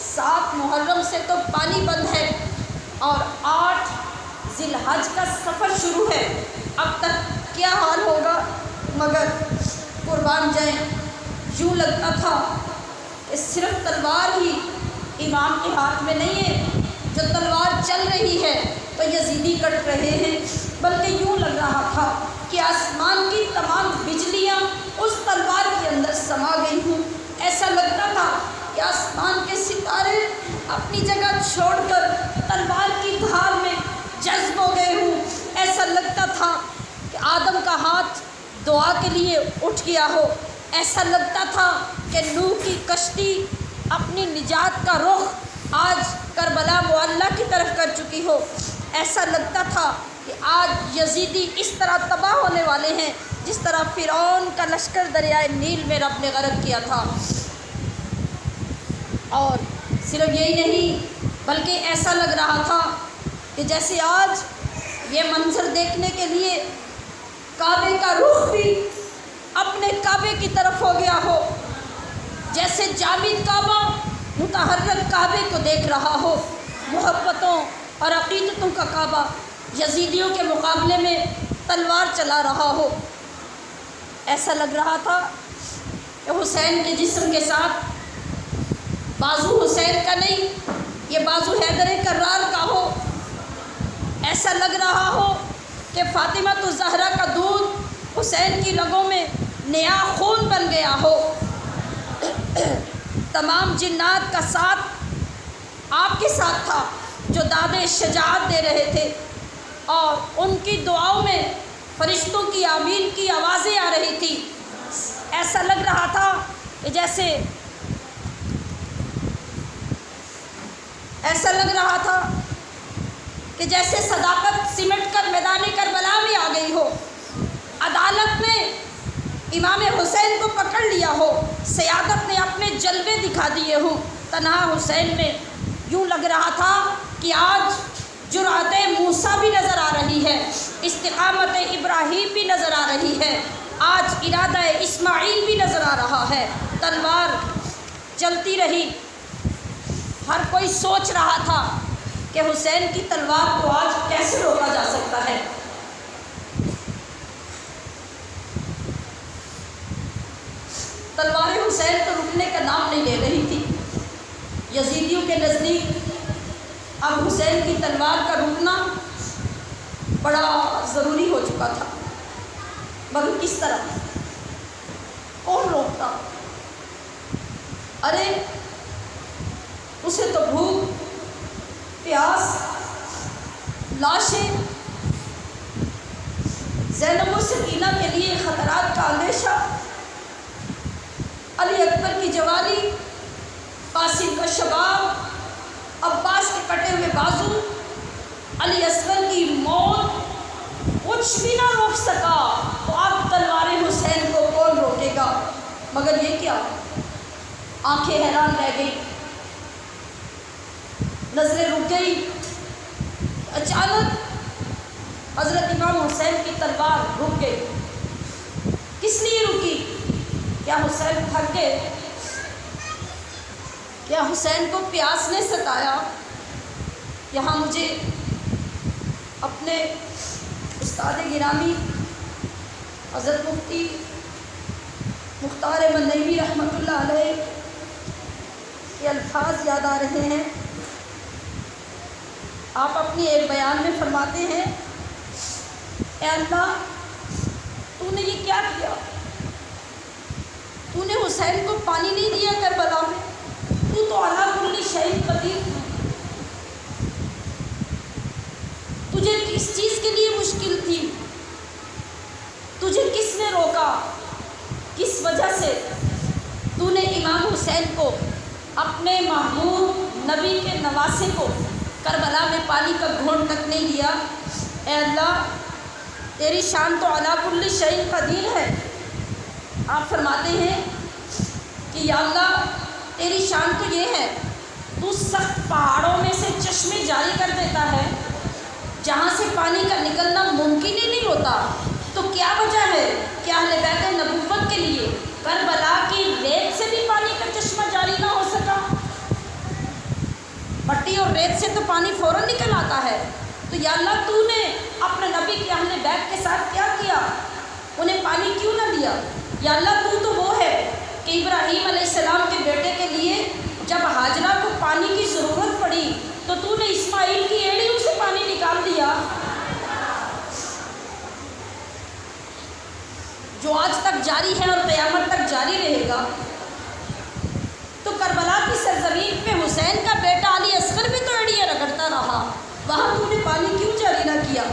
7 محرم سے تو پانی بند ہے اور 8 ذی الحج کا سفر شروع ہے، اب تک کیا حال ہوگا؟ مگر قربان جائیں، یوں لگتا تھا کہ صرف تلوار ہی امام کے ہاتھ میں نہیں ہے، جو تلوار چل رہی ہے تو یزیدی کٹ رہے ہیں، بلکہ یوں لگ رہا تھا کہ آسمان کی تمام بجلیاں اس تلوار کے اندر سما گئی ہوں۔ ایسا لگ اپنی جگہ چھوڑ کر تلوار کی دھار میں جذب ہو گئے ہوں۔ ایسا لگتا تھا کہ آدم کا ہاتھ دعا کے لیے اٹھ گیا ہو، ایسا لگتا تھا کہ نوح کی کشتی اپنی نجات کا رخ آج کربلا معلیٰ کی طرف کر چکی ہو، ایسا لگتا تھا کہ آج یزیدی اس طرح تباہ ہونے والے ہیں جس طرح فرعون کا لشکر دریائے نیل میں رب نے غرق کیا تھا۔ اور صرف یہی نہیں بلکہ ایسا لگ رہا تھا کہ جیسے آج یہ منظر دیکھنے کے لیے کعبے کا رخ بھی اپنے کعبے کی طرف ہو گیا ہو، جیسے جامد کعبہ متحرک کعبے کو دیکھ رہا ہو، محبتوں اور عقیدتوں کا کعبہ یزیدیوں کے مقابلے میں تلوار چلا رہا ہو۔ ایسا لگ رہا تھا کہ حسین کے جسم کے ساتھ بازو حسین کا نہیں، یہ بازو حیدر کرار کا ہو۔ ایسا لگ رہا ہو کہ فاطمہ الزہرا کا دودھ حسین کی رگوں میں نیا خون بن گیا ہو۔ تمام جنات کا ساتھ آپ کے ساتھ تھا جو داد شجاعت دے رہے تھے، اور ان کی دعاؤں میں فرشتوں کی آمین کی آوازیں آ رہی تھی۔ ایسا لگ رہا تھا کہ جیسے صداقت سمٹ کر میدان کربلا میں آ گئی ہو، عدالت نے امام حسین کو پکڑ لیا ہو، سیادت نے اپنے جلوے دکھا دیے ہوں۔ تنہا حسین میں یوں لگ رہا تھا کہ آج جرأت موسیٰ بھی نظر آ رہی ہے، استقامت ابراہیم بھی نظر آ رہی ہے، آج ارادہ اسماعیل بھی نظر آ رہا ہے۔ تلوار چلتی رہی، ہر کوئی سوچ رہا تھا کہ حسین کی تلوار کو آج کیسے روکا جا سکتا ہے۔ تلوار حسین تو رکنے کا نام نہیں لے رہی تھی۔ یزیدیوں کے نزدیک اب حسین کی تلوار کا رکنا بڑا ضروری ہو چکا تھا، مگر کس طرح؟ کون روکتا؟ ارے اسے تو بھوک، پیاس، لاشیں، زینب و سکینہ کے لیے خطرات کا اندیشہ، علی اکبر کی جوانی، قاسم کا شباب، عباس کے کٹے ہوئے بازو، علی اصغر کی موت، کچھ بھی نہ روک سکا تو اب تلوار حسین کو کون روکے گا؟ مگر یہ کیا؟ آنکھیں حیران رہ گئی، نظریں رک گئی۔ اچانک حضرت امام حسین کی تلوار رک گئی۔ کس لیے رکی؟ کیا حسین تھک گئے؟ کیا حسین کو پیاس نے ستایا؟ یہاں مجھے اپنے استاد گرامی حضرت مفتی مختار احمد نعیمی رحمۃ اللہ علیہ کے الفاظ یاد آ رہے ہیں۔ آپ اپنی ایک بیان میں فرماتے ہیں، اے اللہ تو نے یہ کیا کیا؟ تو نے حسین کو پانی نہیں دیا کربلا میں، تو تو علی کل شیء قدیر تھا، تجھے کس چیز کے لیے مشکل تھی؟ تجھے کس نے روکا؟ کس وجہ سے تو نے امام حسین کو، اپنے محبوب نبی کے نواسے کو کربلا میں پانی کا گھونٹ تک نہیں دیا؟ اے اللہ تیری شان تو علی کل شیء قدیر ہے۔ آپ فرماتے ہیں کہ یا اللہ تیری شان تو یہ ہے، تو سخت پہاڑوں میں سے چشمے جاری کر دیتا ہے جہاں سے پانی کا نکلنا ممکن ہی نہیں ہوتا، تو کیا وجہ ہے کہ اہل بیت نبوت کے لیے کربلا کی ریت سے بھی پانی کا چشمہ جاری نہ ہو سکا؟ مٹی اور ریت سے تو پانی فوراً نکل آتا ہے، تو یا اللہ تو نے اپنے نبی کے اہل بیت کے ساتھ کیا کیا؟ انہیں پانی کیوں نہ دیا؟ یا اللہ تو وہ ہے کہ ابراہیم علیہ السلام کے بیٹے کے لیے جب ہاجرہ کو پانی کی ضرورت پڑی تو نے اسماعیل کی ایڑیوں سے پانی نکال دیا، جو آج تک جاری ہے اور قیامت تک جاری رہے گا۔ تو کربلا کی سرزمین پہ حسین کا بیٹا علی وہاں تو نے پانی کیوں جاری نہ کیا؟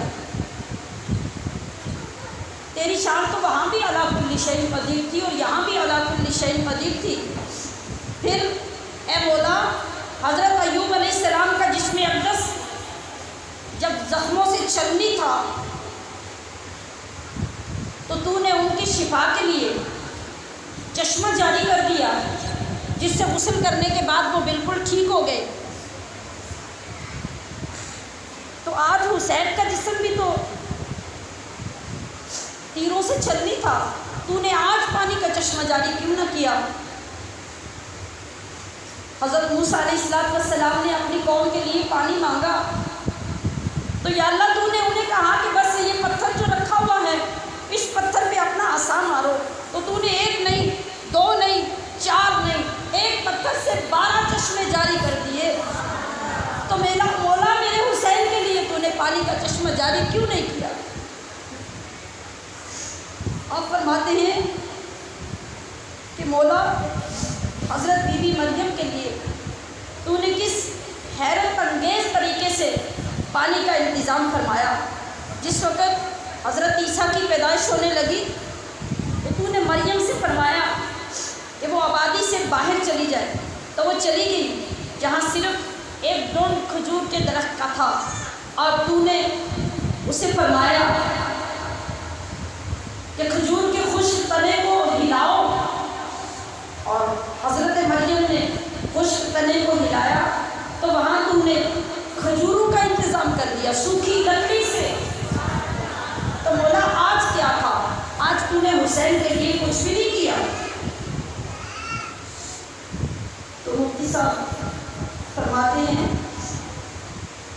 تیری شان تو وہاں بھی علی کل شیء قدیر تھی اور یہاں بھی علی کل شیء قدیر تھی۔ پھر اے مولا، حضرت ایوب علیہ السلام کا جسم اقدس جب زخموں سے چلنی تھا تو نے ان کی شفا کے لیے چشمہ جاری کر دیا، جس سے غسل کرنے کے بعد وہ بالکل ٹھیک ہو گئے۔ تو آج حسین کا جسم بھی تو تیروں سے چھلنی تھا، تو نے آج پانی کا چشمہ جاری کیوں نہ کیا؟ حضرت موسیٰ علیہ السلام نے اپنی قوم کے لیے پانی مانگا، تو یا اللہ تو نے انہیں کہا کہ بس یہ پتھر جو رکھا ہوا ہے اس پتھر پہ اپنا عصا مارو، تو نے ایک نہیں، دو نہیں، چار نہیں، ایک پتھر سے 12 چشمے جاری کر دیے۔ تو میرا مولا، میرے حسین کے لیے تو نے پانی کا چشمہ جاری کیوں نہیں کیا؟ آپ فرماتے ہیں کہ مولا، حضرت بی بی مریم کے لیے تو نے کس حیرت انگیز طریقے سے پانی کا انتظام فرمایا۔ جس وقت حضرت عیسیٰ کی پیدائش ہونے لگی تو نے مریم سے فرمایا کہ وہ آبادی سے باہر چلی جائے، تو وہ چلی گئی جہاں صرف ایک ڈونڈ کھجور کے درخت کا تھا، اور تو نے اسے فرمایا کہ کھجور کے خشک تنے کو ہلاؤ، اور حضرت مریم نے خشک تنے کو ہلایا تو وہاں تم نے کھجوروں کا انتظام کر دیا سوکھی لکڑی سے۔ تو مولا، آج کیا تھا؟ آج تم نے حسین کے لیے کچھ بھی نہیں کیا۔ تو مفتی صاحب فرماتے ہیں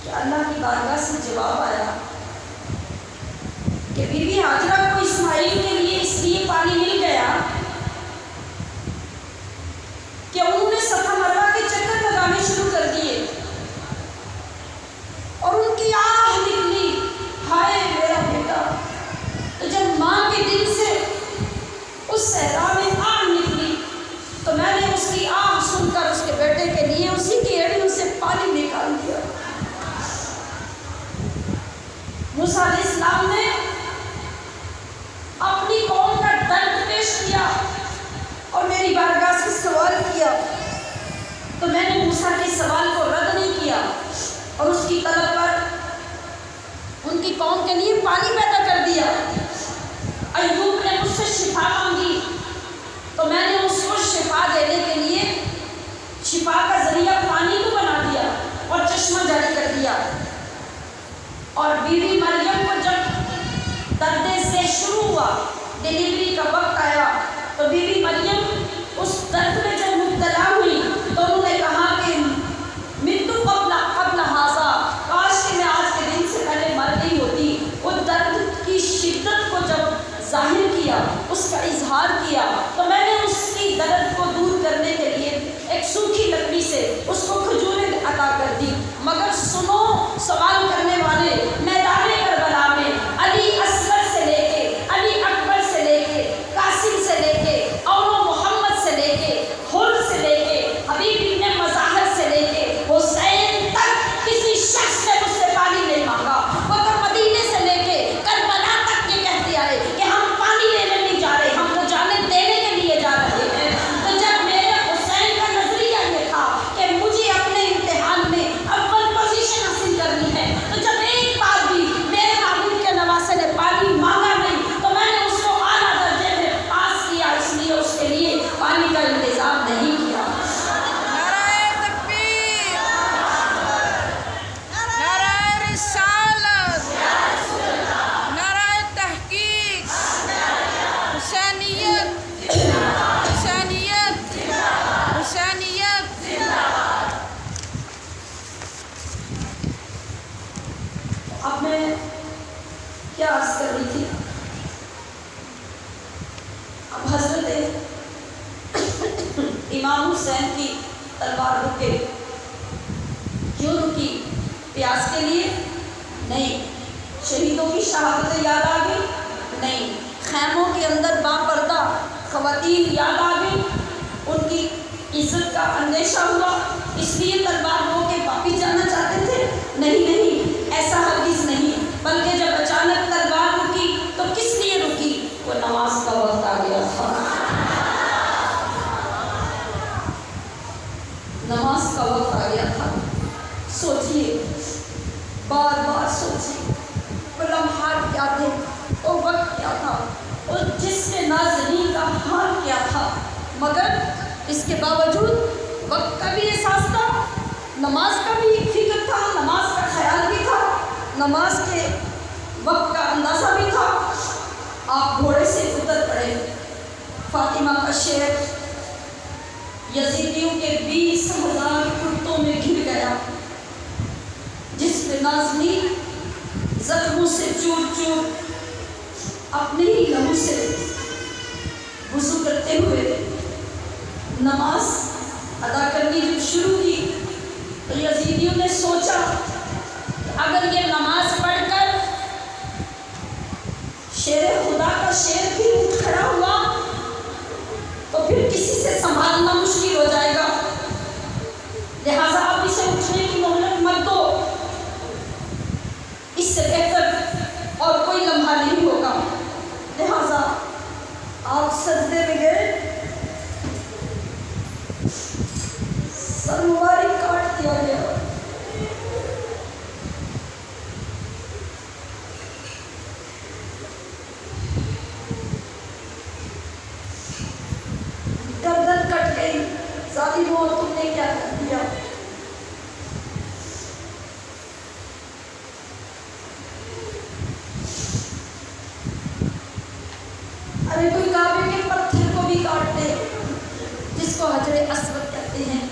کہ اللہ کی بارگاہ سے جواب آیا کہ بی بی ہاجرہ کو اسماعیل کے لیے اس لیے پانی مل گیا کہ انہوں نے صفا مروہ کے چکر لگانے شروع کر دیے، اور ان کی آہ نکلی، ہائے میرا بیٹا۔ تو جب ماں کے دل سے اس صحرا میں آہ نکلی تو میں نے اس کی آہ سن کر اس کے بیٹے کے لیے اسی کی ایڑیوں سے پانی نکال دیا۔ موسیٰ علیہ السلام نے اپنی قوم کا درد پیش کیا اور میری بارگاہ سے سوال کیا، تو میں نے موسیٰ کے سوال کو رد نہیں کیا اور اس کی طلب پر ان کی قوم کے لیے پانی پیدا کر دیا۔ ایوب نے مجھ سے شفا مانگی تو میں نے اس کو شفا دینے کے لیے شفا کا ذریعہ پانی کو بنا دیا اور چشمہ جاری کر دیا۔ اور بی بی مریم کو جب درد سے شروع ہوا، ڈیلیوری کا وقت آیا، تو بی بی مریم اس درد میں جب مبتلا ہوئی تو انہوں نے کہا کہ متو قبل ہذا، کاش کہ میں آج کے دن سے پہلے مر گئی ہوتی۔ وہ درد کی شدت کو جب ظاہر کیا، اس کا اظہار کیا، تو میں نے اس کی درد کو دور کرنے کے لیے ایک سوکھی لکڑی سے اس کو کھجوریں عطا کر دی۔ مگر سنو سوال کرنے والے، میدان کربلا میں علی اصغر سے لے کے علی اکبر سے لے کے قاسم سے لے کے اولو محمد سے لے کے حر سے لے کے حبیب ابن مظاہر سے لے کے حسین تک کسی شخص نے مجھ سے پانی نہیں مانگا۔ وہ تو مدینے سے لے کے کربلا تک یہ کہتے آئے کہ ہم پانی لینے نہیں جا رہے، ہم تو جانے دینے کے لیے جا رہے ہیں۔ تو جب میرے حسین کا نظریہ یہ تھا کہ مجھے اپنے امتحان میں اول پوزیشن حاصل کرنی ہے، تو جب ایک بار بھی میرے محبوب کے نواسے نے پانی مانگا نہیں تو میں نے اس کو اعلیٰ درجے میں پاس کیا، اس لیے اس کے لیے پانی کا انتظام نہیں کیا۔ نعرہ تکبیر، نعرہ رسالت، نعرہ تحقیق، حسینیت، حسینیت، حسینیت۔ اب میں کیا عرض کر رہی تھی؟ اب حضرت امام حسین کی تلوار رکے، کیوں رکی؟ پیاس کے لیے نہیں، شہیدوں کی شہادتیں یاد آ گئی نہیں، خیموں کے اندر باپردہ خواتین یاد آ گئی، ان کی عزت کا اندیشہ ہوا اس لیے تلوار رو کے واپس جانا چاہتے تھے؟ نہیں، نماز کا وقت آ گیا تھا۔ سوچیے، بار بار سوچیے، وہ لمحات کیا تھے، وہ وقت کیا تھا، اور جس میں ناظرین کا حال کیا تھا، مگر اس کے باوجود وقت کا بھی احساس تھا، نماز کا بھی فکر تھا، نماز کا خیال بھی تھا، نماز کے وقت کا اندازہ بھی تھا۔ آپ گھوڑے سے اتر پڑے۔ فاطمہ کا شعر یزیدیوں کے 20,000 کرتوں میں گر گیا، جس پہ ناظرین زخموں سے چور چور اپنے ہی لہو سے وضو کرتے ہوئے نماز ادا کرنی جب شروع کی تو یزیدیوں نے سوچا کہ اگر یہ نماز پڑھ کر شیر خدا کا شیر بھی اٹھ کھڑا ہوا تو پھر کسی سے سنبھالنا مشکل ہو جائے گا، لہٰذا آپ اسے اٹھنے کی مہلت مت دو، اس سے بہتر اور کوئی لمحہ نہیں ہوگا۔ لہٰذا آپ سجدے میں گئے، سر مبارک کاٹ دیا گیا۔ گردن کٹ گئی، ظالموں تم نے کیا کر دیا؟ ارے کوئی کعبے کے پتھر کو بھی کاٹ دے، جس کو حجر اسود کہتے ہیں،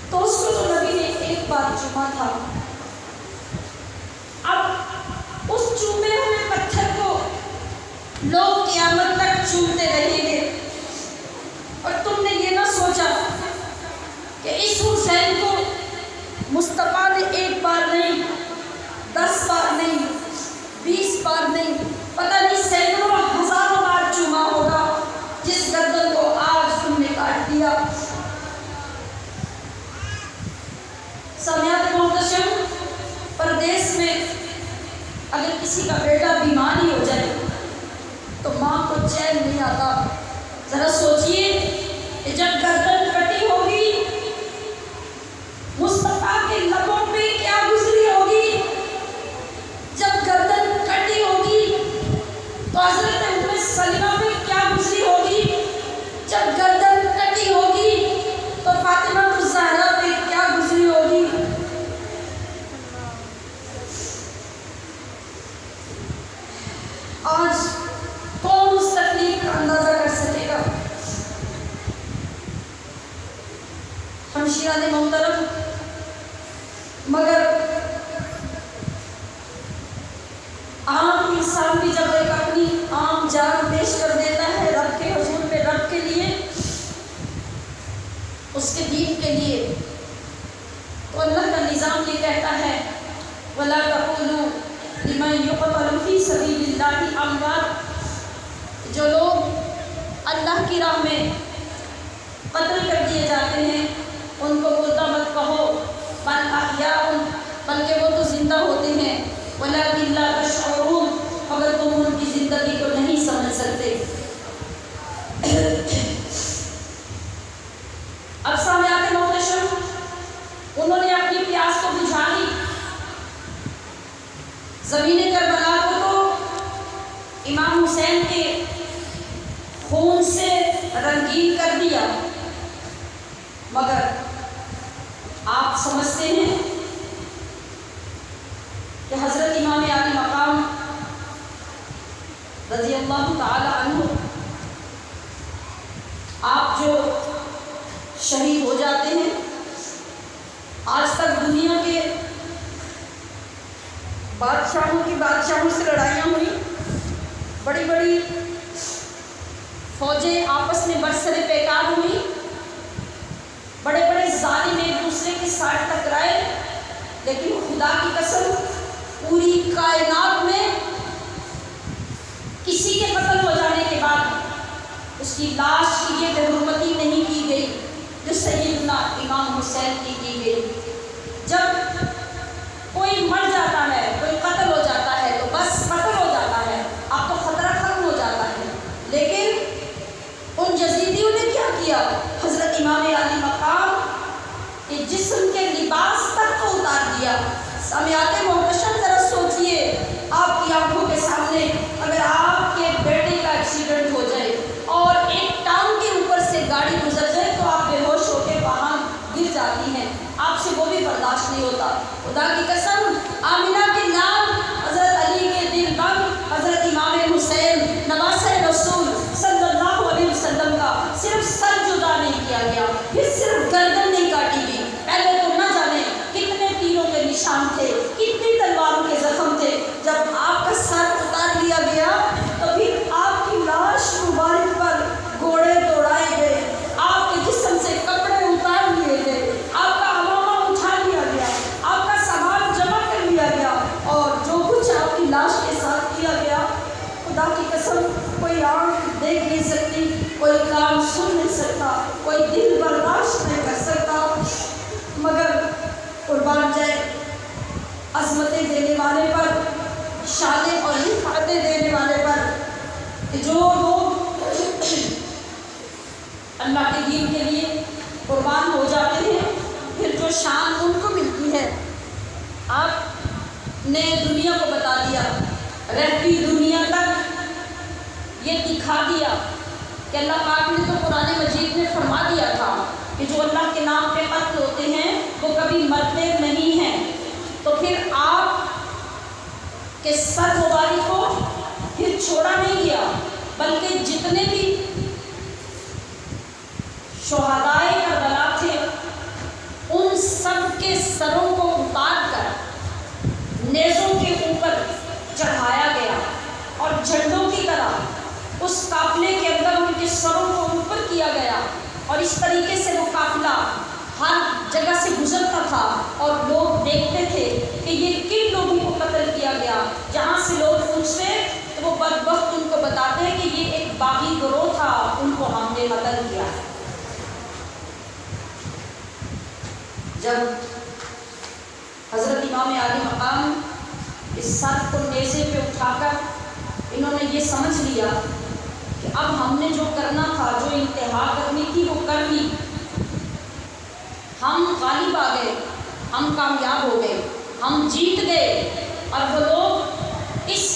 تو اس کو تو نبی نے ایک بار چوما تھا، اب اس چومے ہوئے پتھر کو لوگ قیامت تک چومتے رہیں گے، اور تم نے یہ نہ سوچا کہ اس حسین کو مصطفیٰ نے ایک بار نہیں، 10 بار نہیں، 20 بار نہیں، پتہ نہیں سینکڑوں ہزاروں بار چوما ہوگا، جس گردن کو آج تم نے کاٹ دیا۔ سامعین محتشم، پردیس میں اگر کسی کا بیٹا بیمار ہی ہو جائے تو ماں کو چین نہیں آتا۔ ذرا سوچئے کہ جب گردن کٹی ہوگی مصطفیٰ کے لبوں پہ کیا گزری ہوگی، جب گردن کٹی ہوگی تو حضرت ام سلمہ پہ کیا گزری ہوگی، جب گردن کٹی ہوگی تو فاطمہ الزہرا پہ کیا گزری ہوگی۔ آج کون اس تکلیف کا اندازہ کر سکے گا؟ ہمشیران محترم، مگر عام انسان بھی جب ایک اپنی عام جان پیش کر دیتا ہے رب کے حضور میں، رب کے لیے، اس کے دین کے لیے، تو اللہ کا نظام یہ کہتا ہے وَلَا تَقُولُوا لِمَنْ يُقْتَلُ فِي سَبِيلِ اللَّهِ أَمْوَاتٌ، جو لوگ اللہ کی راہ میں قتل کر دیے جاتے ہیں ان کو مردہ مت کہو، بل احیاء، بلکہ وہ تو زندہ ہوتے ہیں، وَلَٰكِن لَا تَشْعُرُونَ، مگر تم ان کی زندگی کو نہیں سمجھ سکتے۔ اب سامعین محتشم، انہوں نے اپنی پیاس کو بجھا لی، زمین کربلا کو تو امام حسین کے خون سے رنگین کر دیا، مگر آپ سمجھتے ہیں کہ حضرت امام علی مقام رضی اللہ تعالی عنہ آپ جو شہید ہو جاتے ہیں، آج تک دنیا کے بادشاہوں سے لڑائیاں ہوئی، بڑی بڑی فوجیں آپس میں برسر پیکار ہوئی، بڑے بڑے ظالم ایک دوسرے کے ساتھ ٹکرائے، لیکن خدا کی قسم پوری کائنات میں کسی کے قتل ہو جانے کے بعد اس کی لاش کی یہ بے حرمتی نہیں کی گئی جو سیدنا امام حسین کی گئی۔ جب کوئی مر جاتا ہے، کوئی قتل ہو جاتا ہے تو بس قتل ہو جاتا ہے، اب تو خطرہ ختم ہو جاتا ہے، لیکن ان یزیدیوں نے کیا کیا؟ حضرت کہ جسم کے لباس تک کو اتار دیا۔ سامعات محتشم ذرا سوچئے، آپ کی آنکھوں کے سامنے اگر آپ کے بیٹے کا ایکسیڈنٹ ہو جائے اور ایک ٹانگ کے اوپر سے گاڑی گزر جائے تو آپ بے ہوش ہو کے وہاں گر جاتی ہیں، آپ سے وہ بھی برداشت نہیں ہوتا۔ خدا کی قسم، آمنہ کے نام حضرت علی کے دل بند حضرت امام حسین نواسۂ رسول صلی اللہ علیہ وسلم کا صرف سر جدا نہیں کیا گیا، پھر صرف گردن نہیں کاٹی گئی، پہلے تو نہ جانے کتنے تیروں کے نشان تھے، کتنی تلواروں کے زخم تھے۔ جب آپ کا سر اتار لیا گیا تو پھر آپ کی لاش مبارک پر گھوڑے دوڑائے گئے، آپ کے جسم سے کپڑے اتار لیے گئے، آپ کا امامہ اٹھا لیا گیا، آپ کا سامان جمع کر لیا گیا، اور جو کچھ آپ کی لاش کے ساتھ کیا گیا، خدا کی قسم کوئی آنکھ دیکھ نہیں سکتی، کوئی کان سن نہیں سکتا، کوئی دل برداشت نہیں کر سکتا، مگر قربان جائے عظمتیں دینے والے پر، شانیں اور رفعتیں دینے والے پر، کہ جو لوگ اللہ کے دین کے لیے قربان ہو جاتے ہیں، پھر جو شان ان کو ملتی ہے۔ آپ نے دنیا کو بتا دیا، رہتی دنیا تک یہ دکھا دیا کہ اللہ پاک نے تو قرآن مجید میں فرما دیا تھا کہ جو اللہ کے نام پہ قتل ہوتے ہیں وہ کبھی مرتے نہیں ہیں، تو پھر آپ کے سر مبارک کو پھر چھوڑا نہیں گیا، بلکہ جتنے بھی شہدائے کربلا تھے ان سب کے سروں کو اتار کر نیزوں کے اوپر چڑھایا گیا، اور جھنڈوں کی طرح اس قافلے کے اندر ان کے سروں کو اوپر کیا گیا، اور اس طریقے سے وہ قافلہ ہر جگہ سے گزرتا تھا، اور لوگ دیکھتے تھے کہ یہ کن لوگوں کو قتل کیا گیا۔ جہاں سے لوگ پوچھتے تو وہ بدبخت ان کو بتاتے ہیں کہ یہ ایک باغی گروہ تھا، ان کو ہم نے قتل کیا۔ جب حضرت امام عالی مقام اس سر کو نیزے پہ اٹھا کر انہوں نے یہ سمجھ لیا کہ اب ہم نے جو کرنا تھا، جو انتہا کرنی تھی وہ کر لی، ہم غالب آ گئے، ہم کامیاب ہو گئے، ہم جیت گئے، اور وہ لوگ اس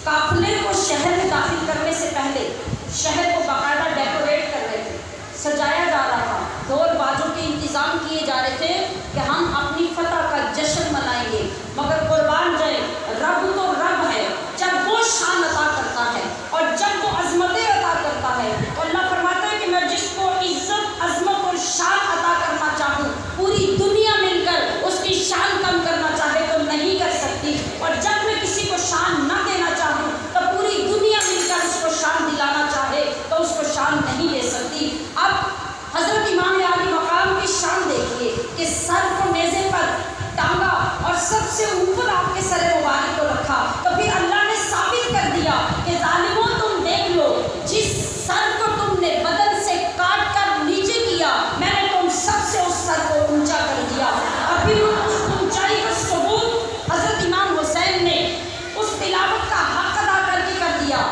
قافلے کو شہر میں داخل کرنے سے پہلے شہر کو باقاعدہ ڈیکوریٹ کر رہے تھے، سجایا جا رہا تھا، ڈھول باجوں کے انتظام کیے جا رہے تھے کہ ہم اپنی فتح کا جشن منائیں گے۔ مگر قربان جائے، رب تو رب ہے، جب وہ شان عطا کرتا ہے اور جب وہ عظمتیں عطا کرتا ہے، اور اللہ فرماتا ہے کہ میں جس کو عزت، عظمت اور شان عطا کرنا چاہوں، پوری دنیا مل کر اس کی شان کم کرنا چاہے تو نہیں کر سکتی، اور جب میں کسی کو شان نہ دینا چاہوں تو پوری دنیا مل کر اس کو شان دلانا چاہے تو اس کو شان نہیں دے سکتی۔ اب حضرت امام عالی مقام کی شان دیکھیے کہ سر کو نیزے پر ٹانگا اور سب سے اوپر آپ کے سر مبارک کو رکھا، تو پھر اللہ نے ثابت کر دیا کہ ظالموں تم دیکھ لو، جس سر کو تم نے بدن سے کاٹ کر نیچے کیا، میں نے تم سب سے اس سر کو اونچا کر دیا۔ اور پھر اس اونچائی کا ثبوت حضرت امام حسین نے اس تلاوت کا حق ادا کر کے کر دیا،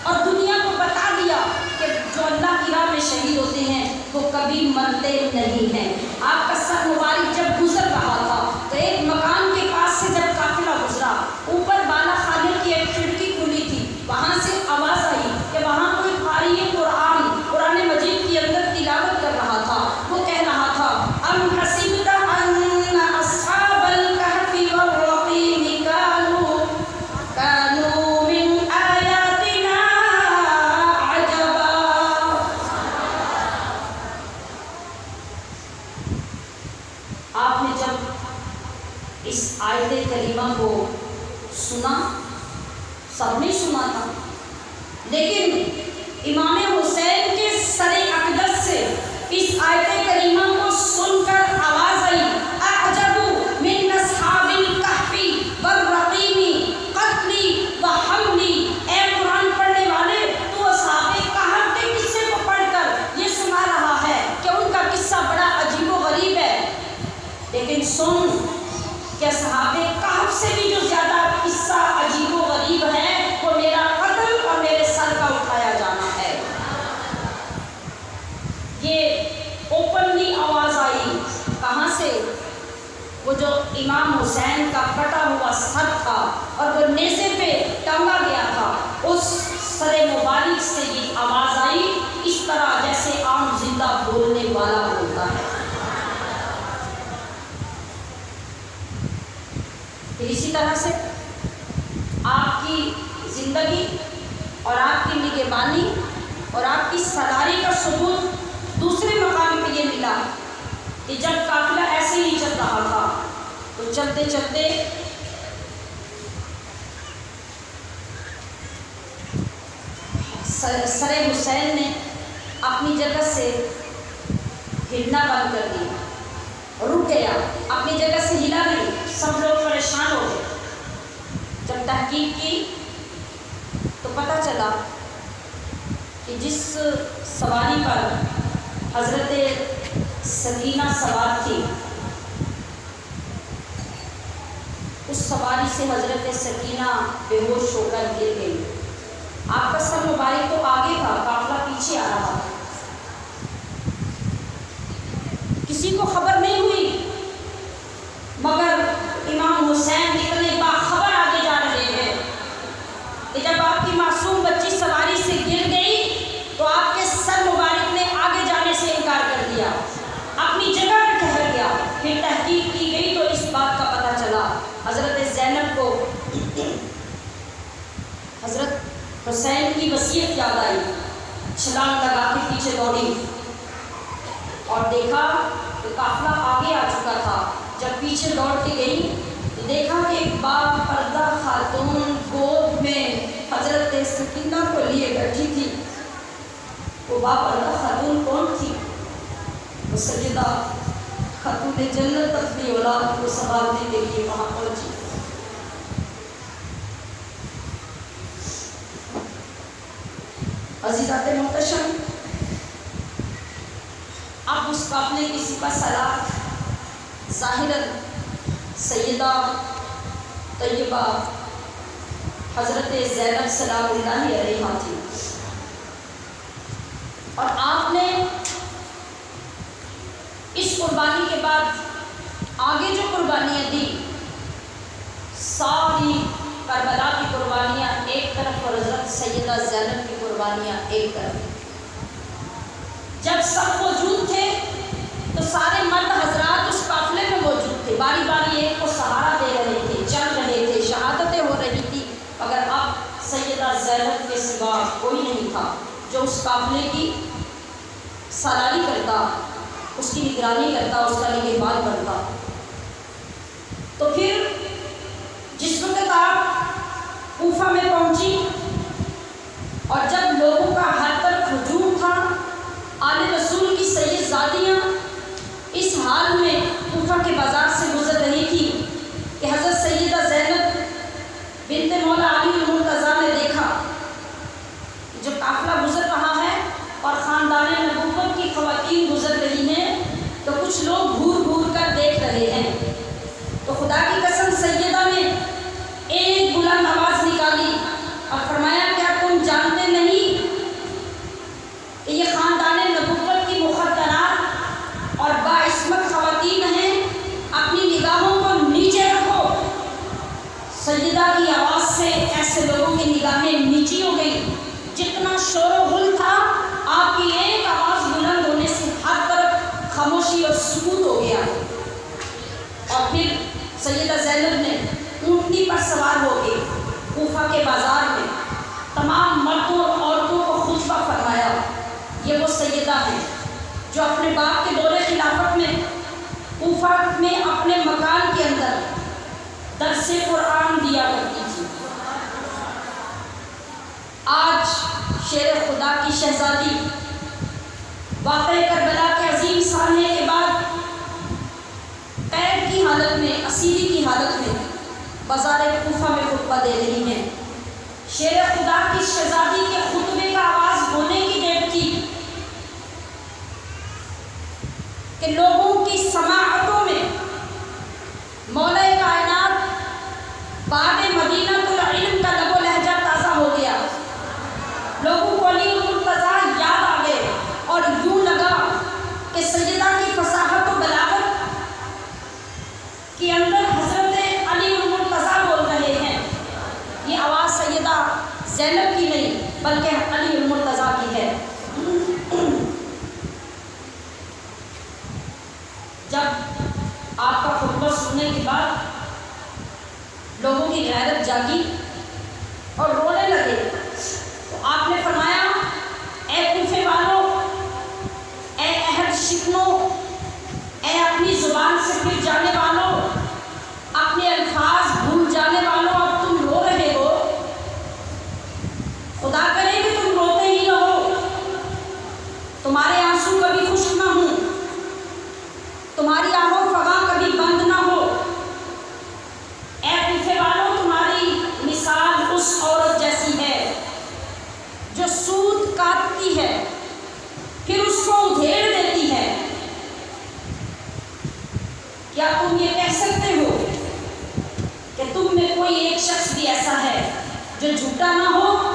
اور دنیا کو بتا دیا کہ جو اللہ کی راہ میں شہید ہوتے ہیں وہ کبھی مرتے نہیں ہیں۔ آپ کا سر مبارک جب گزر رہا تھا تو ایک مکان کے پاس سے جب قافلہ گزرا، اوپر بالا خانے کی ایک کھڑکی کھلی تھی، وہاں سے آواز آئی کہ وہاں کوئی قاری قرآن قرآن مجید کے اندر تلاوت کر رہا تھا، وہ کہہ رہا تھا ام حسبت ان اصحاب الکہف والرقیم کانوا من آیاتنا عجبا۔ آپ نے جب اس آیت کریمہ کو سنا، سب نے سنا تھا، لیکن امام حسین کے سر اقدس سے اس آیت کریمہ کو سن کر آواز آئی اعجب من اصحاب الکہف والرقیم قتلی وحملی۔ اے قرآن پڑھنے والے، تو اصحاب کہف کے قصے کو پڑھ کر یہ سنا رہا ہے کہ ان کا قصہ بڑا عجیب و غریب ہے، لیکن سن کہ اصحاب کہف سے بھی جو زیادہ قصہ عجیب و غریب ہے وہ میرا قتل اور میرے سر کا اٹھایا جانا ہے۔ یہ اوپنلی آواز آئی، کہاں سے؟ وہ جو امام حسین کا کٹا ہوا سر تھا اور وہ نیزے پہ ٹانگا گیا تھا، اس سر مبارک سے یہ آواز آئی، اس طرح جیسے عام زندہ بولنے والا بولتا ہے۔ پھر اسی طرح سے آپ کی زندگی اور آپ کی نگہبانی اور آپ کی سالاری کا ثبوت دوسرے مقام پہ یہ ملا کہ جب قافلہ ایسے ہی چل رہا تھا تو چلتے چلتے سر حسین نے اپنی جگہ سے ہلنا بند کر دیا، رک گیا، اپنی جگہ سے ہلا نہیں۔ سب لوگ پریشان ہو گئے۔ جب تحقیق کی تو پتہ چلا کہ جس سواری پر حضرت سکینہ سوار تھی، اس سواری سے حضرت سکینہ بے ہوش ہو کر گر گئی۔ آپ کا سر مبارک تو آگے تھا، قافلہ پیچھے آ رہا تھا۔ کسی کو خبر نہیں ہوئی، مگر امام حسین اتنے باخبر آگے جا رہے ہیں کہ جب آپ کی معصوم بچی سواری سے گر گئی تو آپ کے سر مبارک نے آگے جانے سے انکار کر دیا، اپنی جگہ پر ٹھہر گیا۔ پھر تحقیق کی گئی تو اس بات کا پتہ چلا، حضرت زینب کو حضرت حسین کی وصیت یاد آئی، چھلانگ لگا کے پیچھے دوڑی اور دیکھا کہ قافلہ آگے آ چکا تھا۔ جب پیچھے دوڑ کے گئی تو دیکھا کہ ایک با پردہ خاتون گود میں حضرت سکینہ کو لیے بیٹھی تھی۔ وہ با پردہ خاتون کون تھی؟ وہ سیدہ خاتون جنت اپنی اولاد کو سنبھالنے کے لیے وہاں پہنچی۔ عزیزات محتشم، اب اس قافلے کی سپہ سالار ظاہراً سیدہ طیبہ حضرت زینب سلام اللہ علیہا تھی، اور آپ نے اس قربانی کے بعد آگے جو قربانیاں دی، ساری کربلا کی قربانیاں ایک طرف اور حضرت سیدہ زینب کی قربانیاں ایک طرف۔ جب سب موجود تھے تو سارے مرد حضرات اس قافلے میں موجود تھے، باری باری ایک کو سہارا دے رہے تھے، چل رہے تھے، شہادتیں ہو رہی تھی، مگر اب سیدہ زینب کے سوا کوئی نہیں تھا جو اس قافلے کی سالاری کرتا، اس کی نگرانی کرتا، اس کا نگہبان بنتا۔ تو پھر جس وقت آپ کوفہ میں پہنچی اور جب لوگوں کا ہر طرف ہجوم تھا، آل رسول کی سید زادیاں اس حال میں کوفہ کے بازار سے گزر رہی تھی کہ حضرت سیدہ زینب بنت مولا علی المرتضیٰ نے دیکھا جو قافلہ گزر رہا ہے اور خاندان نبوت کی خواتین گزر رہی ہیں، تو کچھ لوگ گھور گھور کر دیکھ رہے ہیں۔ تو خدا کی قسم سیدہ نے ایک بلند آواز نکالی اور فرمایا، کیا تم جانتے نہیں کہ یہ خاندان نبوت کی مخدرات اور باعصمت خواتین ہیں؟ اپنی نگاہوں کو نیچے رکھو۔ سیدہ کی آواز سے ایسے لوگوں کی نگاہیں نیچی ہو گئی، جتنا شور و غل تھا آپ کی ایک آواز بلند ہونے سے ہر طرف خاموشی اور سکوت ہو گیا۔ اور پھر سیدہ زینب نے اونٹنی پر سوار ہو کے کوفہ کے بازار میں تمام مردوں اور عورتوں کو خطبہ فرمایا۔ یہ وہ سیدہ ہیں جو اپنے باپ کے دور خلافت میں کوفہ میں اپنے مکان کے اندر درس قرآن دیا کرتی تھی۔ آج شیر خدا کی شہزادی واقعہ کربلا کے عظیم سامنے کے بعد قید کی حالت میں، اسیری کی حالت میں بازار کوفہ میں خطبہ دے رہی ہیں۔ شیر خدا کی شہزادی کے خطبے کا آواز ہونے کی دیر تھی کہ لوگوں کی سماعتوں میں مولا کائنات بعد مدینہ العلم کا لب و لہجہ تازہ ہو گیا۔ لوگوں کو علی المرتضیٰ یاد آ گئے اور یوں لگا کہ سیدہ کی فصاحت و بلاغت جب آپ کا خطبہ سننے کے بعد لوگوں کی غیرت جاگی اور رونے لگے تو آپ نے فرمایا اے کوفے والوں، اے عہد شکنوں، اے اپنی زبان سے پھر جانے والوں، اپنے الفاظ بھول جانے والوں، اب تم رو رہے ہو، خدا کرے کہ تم روتے ہی رہو، تمہارے آنسو کبھی خشک نہ ہوں، تمہاری آہو فغاں کبھی بند نہ ہو۔ اے کوفے والوں، تمہاری مثال اس عورت جیسی ہے جو سوت کاٹتی ہے پھر اس کو ادھیڑ دیتی ہے۔ کیا تم یہ کہہ سکتے ہو کہ تم میں کوئی ایک شخص بھی ایسا ہے جو جھوٹا نہ ہو،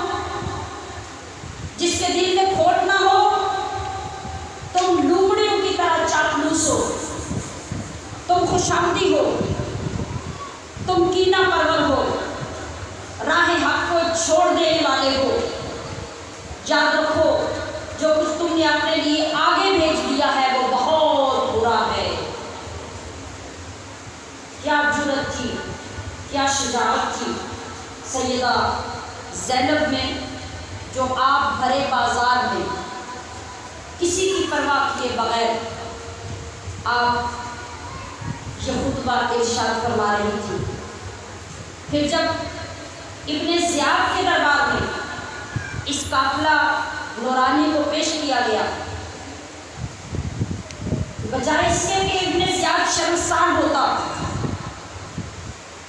جس کے دل میں کھوٹ نہ ہو؟ تم لومڑیوں کی طرح چاپلوس ہو، تم خوشامدی ہو، تم کینہ پرور ہو، راہ حق کو چھوڑ دینے والے ہو۔ یاد رکھو جو کچھ تم نے اپنے لیے آگے بھیج دیا ہے وہ بہت برا ہے۔ کیا جرأت تھی، کیا شجاعت تھی سیدہ زینب میں، جو آپ بھرے بازار میں کسی کی پرواہ کیے بغیر آپ یہ خطبہ ارشاد فرما رہی تھی۔ پھر جب ابن زیاد کے دربار میں اس قافلہ نورانی کو پیش کیا گیا، بجائے اس کے کہ ابن زیاد شرمسار ہوتا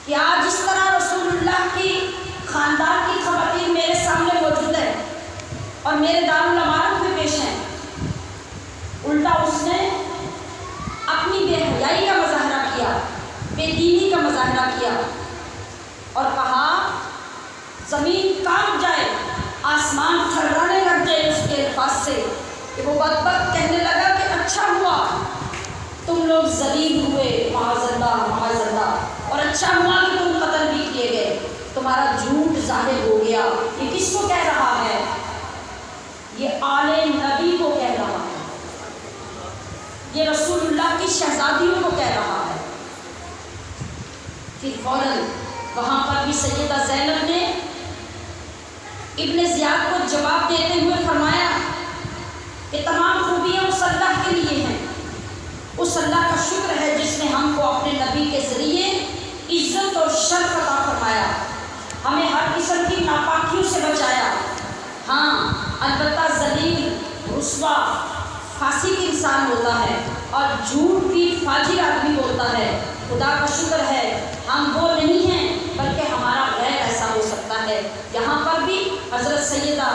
کہ آج اس طرح رسول اللہ کی خاندان کی خواتین میرے سامنے موجود ہیں اور میرے دارالامانت میں پیش ہیں، الٹا اس نے اپنی بے حیائی کا مظاہرہ کیا، بے دینی کا مظاہرہ کیا اور کہا زمین کانپ جائے، آسمان تھرانے لگ جائے اس کے الفاظ سے، کہ وہ بدبخت کہنے لگا کہ اچھا ہوا تم لوگ ذلیل ہوئے، معاذ اللہ، اور اچھا ہوا کہ تم قتل بھی کیے گئے، تمہارا جھوٹ ظاہر ہو گیا۔ یہ کس کو کہہ رہا ہے؟ یہ آل نبی کو کہہ رہا ہے، یہ رسول اللہ کی شہزادیوں کو کہہ رہا ہے۔ پھر فوراً وہاں پر بھی سیدہ زینب نے ابن زیاد کو جواب دیتے ہوئے فرمایا کہ تمام خوبیاں اس اللہ کے لیے ہیں، اس اللہ کا شکر ہے جس نے ہم کو اپنے نبی کے ذریعے عزت اور شرف عطا فرمایا، ہمیں ہر قسم کی ناپاکیوں سے بچایا۔ ہاں البتہ ذلیل، رسوا، فاسق انسان ہوتا ہے اور جھوٹ بھی فاجر آدمی ہوتا ہے۔ خدا کا شکر ہے ہم وہ نہیں ہیں بلکہ ہمارا غیر ایسا ہو سکتا ہے۔ یہاں پر بھی حضرت سیدہ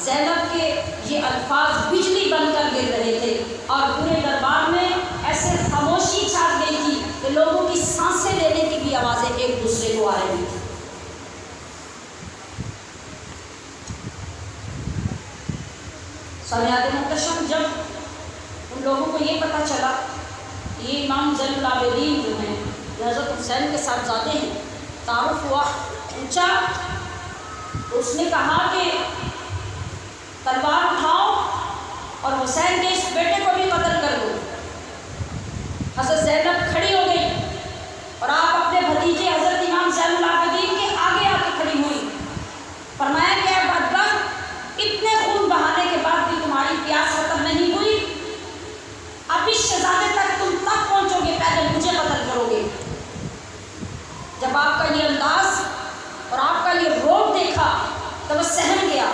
زینب کے یہ الفاظ بجلی بن کر گر رہے تھے اور پورے دربار میں ایسے خاموشی چھا گئی تھی کہ لوگوں کی سانسیں لینے کی بھی آوازیں ایک دوسرے کو آ رہی تھی۔ سامعین محتشم، جب ان لوگوں کو یہ پتہ چلا کہ یہ امام زین العابدین جو ہیں حضرت حسین کے ساتھ زادے ہیں، تعارف ہوا، پوچھا تو اس نے کہا کہ تلوار اٹھاؤ اور حسین کے اس بیٹے کو بھی قتل کر دو۔ حضرت زینب کھڑی ہو گئی اور آپ اپنے بھتیجے حضرت امام زین العابدین کے آگے آ کے کھڑی ہوئی، فرمایا کہ اے بدبخت، اتنے خون بہانے کے بعد بھی تمہاری پیاس ختم نہیں ہوئی، اب اس شہزادے تک تم تب پہنچو گے، پہلے مجھے قتل کرو گے۔ جب آپ کا یہ انداز اور آپ کا یہ روب دیکھا تو وہ سہم گیا،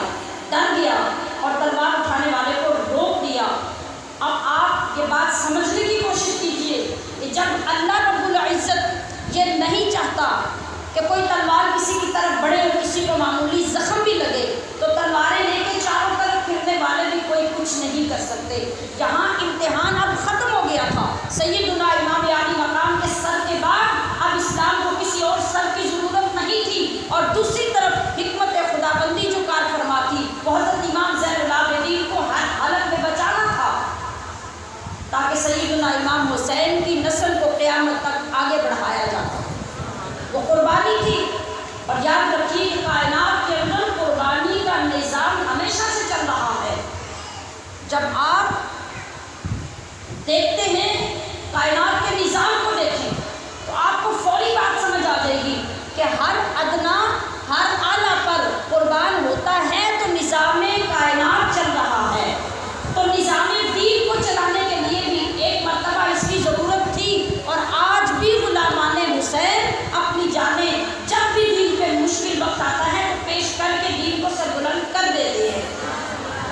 ڈر گیا اور تلوار اٹھانے والے کو روک دیا۔ اب آپ یہ بات سمجھنے کی کوشش کیجئے کہ جب اللہ رب العزت یہ نہیں چاہتا کہ کوئی تلوار کسی کی طرف بڑھے اور کسی کو معمولی زخم بھی لگے تو تلواریں لے کے چاروں طرف پھرنے والے بھی کوئی کچھ نہیں کر سکتے۔ یہاں امتحان اب ختم ہو گیا تھا، سیدنا امام علی مقام کے سر کے بعد اب اسلام کو کسی اور سر کی ضرورت نہیں تھی، اور دوسری طرف حکمت خدابندی جو کار فرما تھی وہ حضرت امام زین العابدین کو ہر حالت میں بچانا تھا تاکہ سیدنا امام حسین کی نسل کو قیامت تک آگے بڑھایا جاتا۔ وہ قربانی تھی، اور یاد رکھیے کہ کائنات کے اندر قربانی کا نظام ہمیشہ سے چل رہا ہے۔ جب آپ دیکھتے ہیں کائنات کے نظام کو دیکھیں تو آپ کو فوری بات سمجھ آ جائے گی کہ ہر ادنا ہر اعلیٰ پر قربان ہوتا ہے تو نظام کائنات چل رہا ہے۔ تو نظام دین کو چلانے کے لیے بھی ایک مرتبہ اس کی ضرورت تھی، اور آج بھی غلامان حسین اپنی جانیں جب بھی دین پہ مشکل وقت آتا ہے تو پیش کر کے دین کو سربلند کر دیتے ہیں۔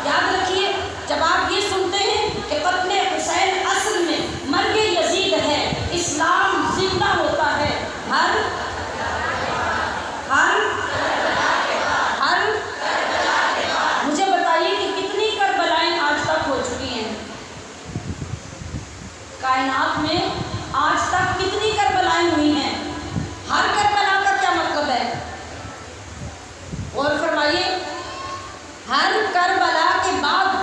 یاد رکھیے، جب آپ یہ سنتے ہیں کہ قتل حسین اصل میں مرگ یزید ہے، اسلام زندہ ہوتا ہے ہر مجھے بتائیے کہ کتنی کربلائیں آج تک ہو چکی ہیں کائنات میں؟ آج تک کتنی کربلائیں ہوئی ہیں؟ ہر کربلا کا کیا مطلب ہے؟ غور فرمائیے، ہر کربلا کے بعد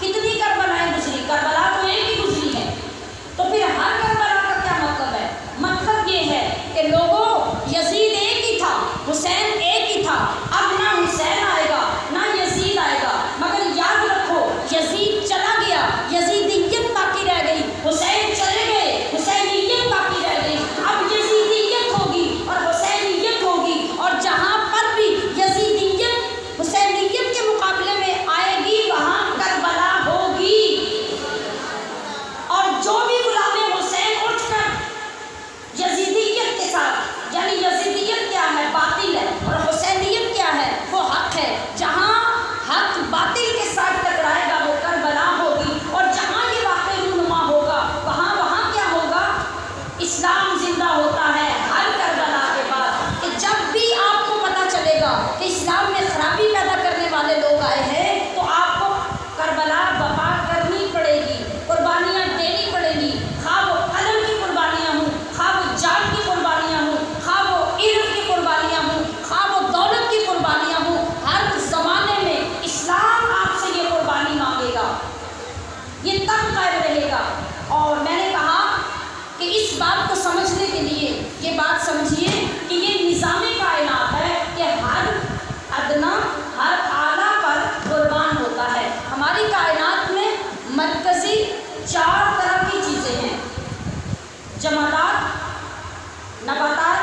کتنی کربلائیں گزری؟ کربلا تو ایک ہی گزری ہے، تو پھر ہر کربلا کا کیا مطلب ہے؟ مطلب یہ ہے کہ لوگوں، یزید ایک ہی تھا، حسین ایک ہی تھا، اب نہ حسین آئے گا نہ یزید آئے گا، مگر یاد رکھو یزید چلا گیا، یزیدیت باقی رہ گئی، حسین چلے گئے، حسینیت باقی رہ گئی، اب یزیدیت ہوگی اور حسینیت ہوگی، اور جہاں پر بھی یزیدیت حسینیت کے مقابلے میں آئے گی وہاں کربلا ہوگی، اور جو بھی غلام حسین اٹھ کر یزیدیت کے ساتھ، یعنی یزیدیت کیا ہے؟ باطل ہے، اور حسینیت کیا ہے؟ وہ حق ہے، جہاں حق باطل کے ساتھ ٹکرائے گا وہ کربلا ہوگی، اور جہاں یہ واقع رونما ہوگا وہاں کیا ہوگا؟ اسلام زندہ ہوتا ہے ہر کربلا کے بعد۔ کہ جب بھی آپ کو پتہ چلے گا کہ اسلام میں خرابی پیدا کرنے والے لوگ آئے ہیں تو آپ کو کربلا برپا کرنی پڑے گی، قربانیاں دینی پڑے گی، خواہ وہ قلم کی قربانیاں ہوں، خواہ وہ جان کی قربانیاں ہوں، خواہ وہ علم کی قربانیاں ہوں، خواہ وہ دولت کی قربانیاں ہوں، ہر زمانے میں اسلام آپ سے یہ قربانی مانگے گا، یہ تب قائم رہے گا۔ اور میں نے کہا کہ اس بات کو سمجھنے کے لیے یہ بات سمجھیے کہ یہ نظام کائنات ہے کہ ہر ادنا ہر اعلیٰ پر قربان ہوتا ہے۔ ہماری کائنات میں مرکزی 4 طرح کی چیزیں ہیں: جمادات، نباتات،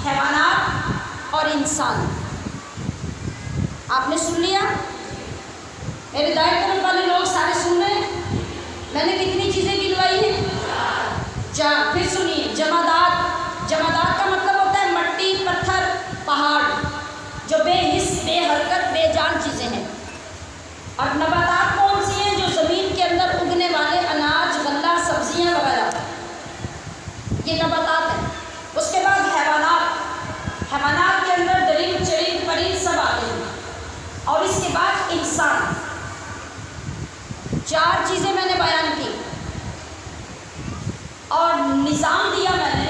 حیوانات اور انسان۔ آپ نے سن لیا؟ میرے دائیں طرف والے لوگ سارے سن رہے ہیں؟ میں نے کتنی چیزیں گنوائی ہیں؟ 4۔ پھر سنیے، جمادات۔ جمادات کا مطلب ہوتا ہے مٹی، پتھر، پہاڑ، جو بے حس، بے حرکت، بے جان چیزیں ہیں۔ اور نباتات کون سی ہیں؟ جو زمین کے اندر اگنے والے اناج، غلہ، سبزیاں وغیرہ، یہ نباتات ہیں۔ اس کے بعد حیوانات۔ حیوانات کے اندر درند، چرند، پرند سب آتے ہیں۔ اور اس کے بعد انسان۔ 4 چیزیں میں نے بیان کی، اور نظام دیا میں نے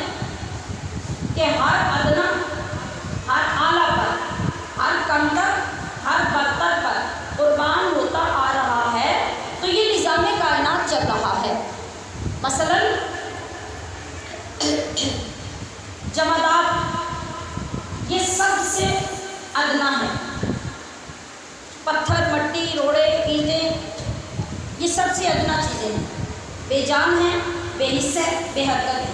کہ ہر ادنا ہر اعلیٰ پر، ہر کمتر ہر برتر پر قربان ہوتا آ رہا ہے، تو یہ نظام کائنات چل رہا ہے۔ مثلا جمادات یہ سب سے ادنا ہے، پتھر، مٹی، روڑے، اینٹیں، یہ سب سے ادنا چیزیں ہیں، بے جان ہیں، بے حص ہے، بے حرکت ہے۔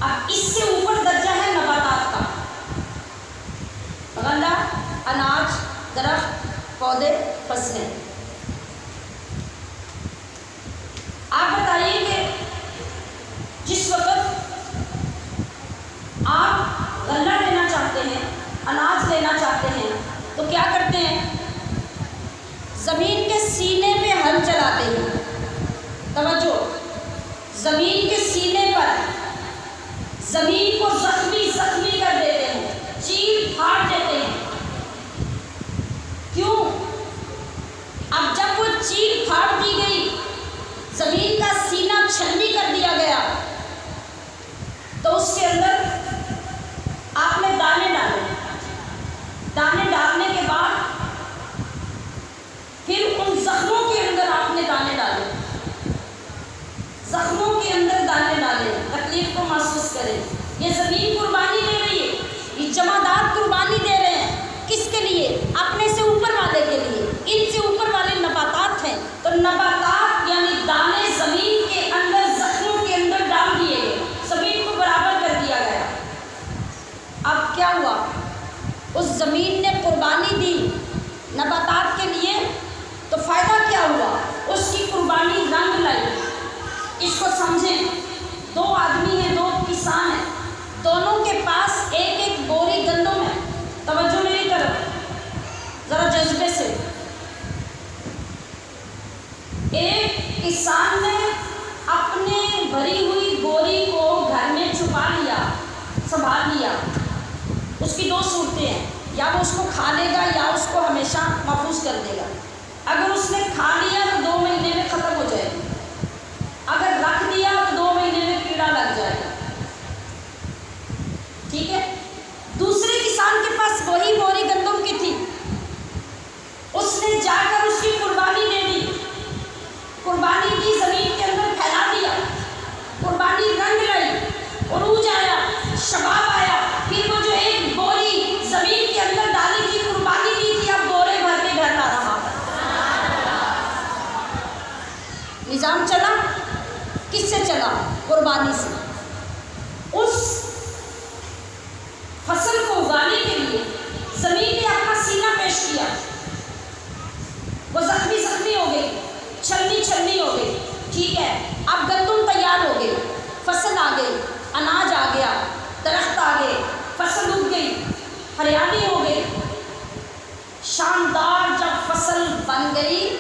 اب اس سے اوپر درجہ ہے نباتات کا، غلہ، اناج، درخت، پودے، فصلیں۔ آپ بتائیے کہ جس وقت آپ غلہ لینا چاہتے ہیں، اناج لینا چاہتے ہیں، تو کیا کرتے ہیں؟ زمین کے سینے پہ ہل چلاتے ہیں۔ توجہ، زمین کے سینے پر زمین کو زخمی کر دیتے ہیں، چیر پھاڑ دیتے ہیں۔ کیوں؟ اب جب وہ چیر پھاڑ دی گئی، زمین کا سینہ چھلنی کر دیا گیا، تو اس کے اندر آپ نے دانے ڈالے۔ دانے ڈالنے کے بعد پھر ان زخموں کے اندر آپ نے دانے ڈالے، زخموں کے اندر دانے ڈالے، تکلیف کو محسوس کریں۔ یہ زمین قربانی دے رہی ہے، یہ جمادات قربانی دے رہے ہیں، کس کے لیے؟ اپنے سے اوپر والے کے لیے، ان سے اوپر والے سمجھیں، دو آدمی ہیں، دو کسان ہیں، دونوں کے پاس ایک ایک بوری گندم ہے. توجہ میری طرف ذرا جذبے سے. ایک کسان نے اپنے بھری ہوئی بوری کو گھر میں چھپا لیا، سنبھال لیا. اس کی دو صورتیں ہیں، یا وہ اس کو کھا لے گا یا اس کو ہمیشہ محفوظ کر دے گا. اگر اس نے کھا لیا تو 2 مہینے میں ختم ہو جائے گی، اگر رکھ دیا تو 2 مہینے میں کیڑا لگ جائے گا. ٹھیک ہے. دوسرے کسان کے پاس وہی بوری گندم کی تھی، اس نے جا کر اس کی قربانی دے دی، قربانی کی، زمین کے اندر پھیلا دیا، قربانی رنگ لائی، عروج آیا، شباب آیا. پھر وہ جو ایک بوری زمین کے اندر ڈالی تھی، قربانی دی تھی، اب بورے بھر کے گھر لا رہا. نظام چلا، کس سے چلا؟ قربانی سے. اس فصل کو اگانے کے لیے زمین نے اپنا سینہ پیش کیا، وہ زخمی ہو گئی، چھلنی ہو گئی. ٹھیک ہے. اب گندم تیار ہو گئی، فصل آ گئی، اناج آ گیا، درخت آ گئے، فصل اگ گئی، ہریالی ہو گئی. شاندار جب فصل بن گئی،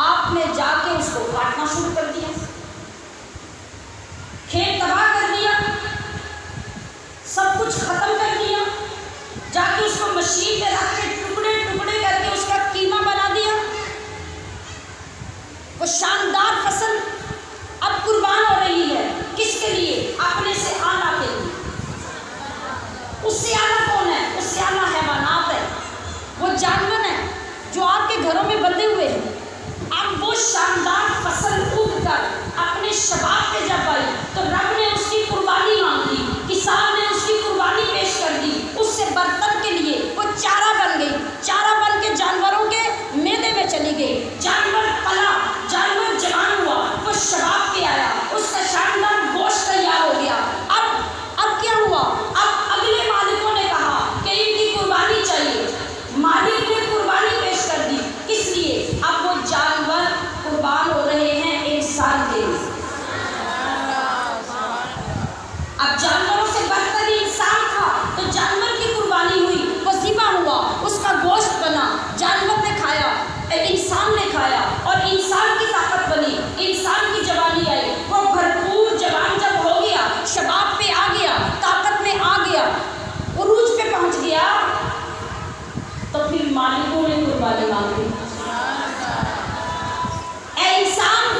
آپ نے جا کے اس کو کاٹنا شروع کر دیا، کھیت تباہ کر دیا، سب کچھ ختم کر دیا. جا کے اس کو مشین میں رکھ کے ٹکڑے ٹکڑے کر کے اس کا قیمہ بنا دیا. وہ شاندار فصل اب قربان ہو رہی ہے. کس کے لیے؟ اپنے سے اعلیٰ کے لیے. اس سے اعلیٰ کون ہے؟ اس سے اعلیٰ حیوانات ہے، وہ جانور ہیں جو آپ کے گھروں میں بندھے ہوئے ہیں. اب وہ شاندار فصل اگ کر اپنے شباب پہ جب آئی تو رب نے اس کی قربانی مانگ لی، کسان نے اس کی قربانی پیش کر دی. اس سے برتن کے لیے وہ چارہ بن گئی، چارہ بن کے جانوروں کے میدے میں چلی گئی. جانور پلا، جانور جوان ہوا، وہ شباب پہ آیا، اس کا شاندار گوشت تیار ہو گیا. اب کیا ہوا؟ اب اگلے مالکوں نے کہا کہ ان کی قربانی چاہیے. مالک نے قربانی پیش کر دی. کس لیے؟ اب وہ جانور قربان ہو رہے ہیں انسان کے لیے. اب جانوروں سے برتر انسان تھا تو جانور کی قربانی ہوئی، وہ ذبح ہوا، اس کا گوشت بنا، جانور نے کھایا، انسان نے کھایا، اور انسان کی طاقت بنی، انسان کی جوانی آئی. وہ بھرپور جوان جب ہو گیا، شباب پہ آ گیا، طاقت میں آ گیا، عروج پہ پہنچ گیا، تو پھر مالکوں نے قربانی مانگی. اے انسان،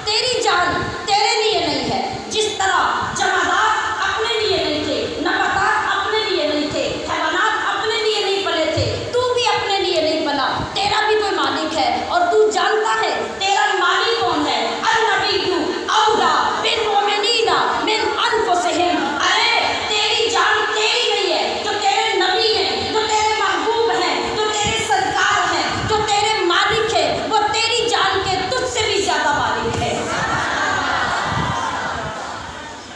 تیری جان تیرے لیے نہیں ہے. جس طرح جمادات اپنے لیے نہیں تھے، نباتات اپنے لیے نہیں تھے، حیوانات اپنے لیے نہیں پلے تھے، تو بھی اپنے لیے نہیں پلا. تیرا بھی کوئی مالک ہے، اور تو جانتا ہے تیرا مالک کون ہے. النبی اولا بالمؤمنین من انفسہم. ارے تیری جان تیری نہیں ہے، جو تیرے نبی ہیں، جو تیرے محبوب ہیں، جو تیرے سرکار ہیں، جو تیرے مالک ہے، وہ تیری جان کے تجھ سے بھی زیادہ مالک ہے.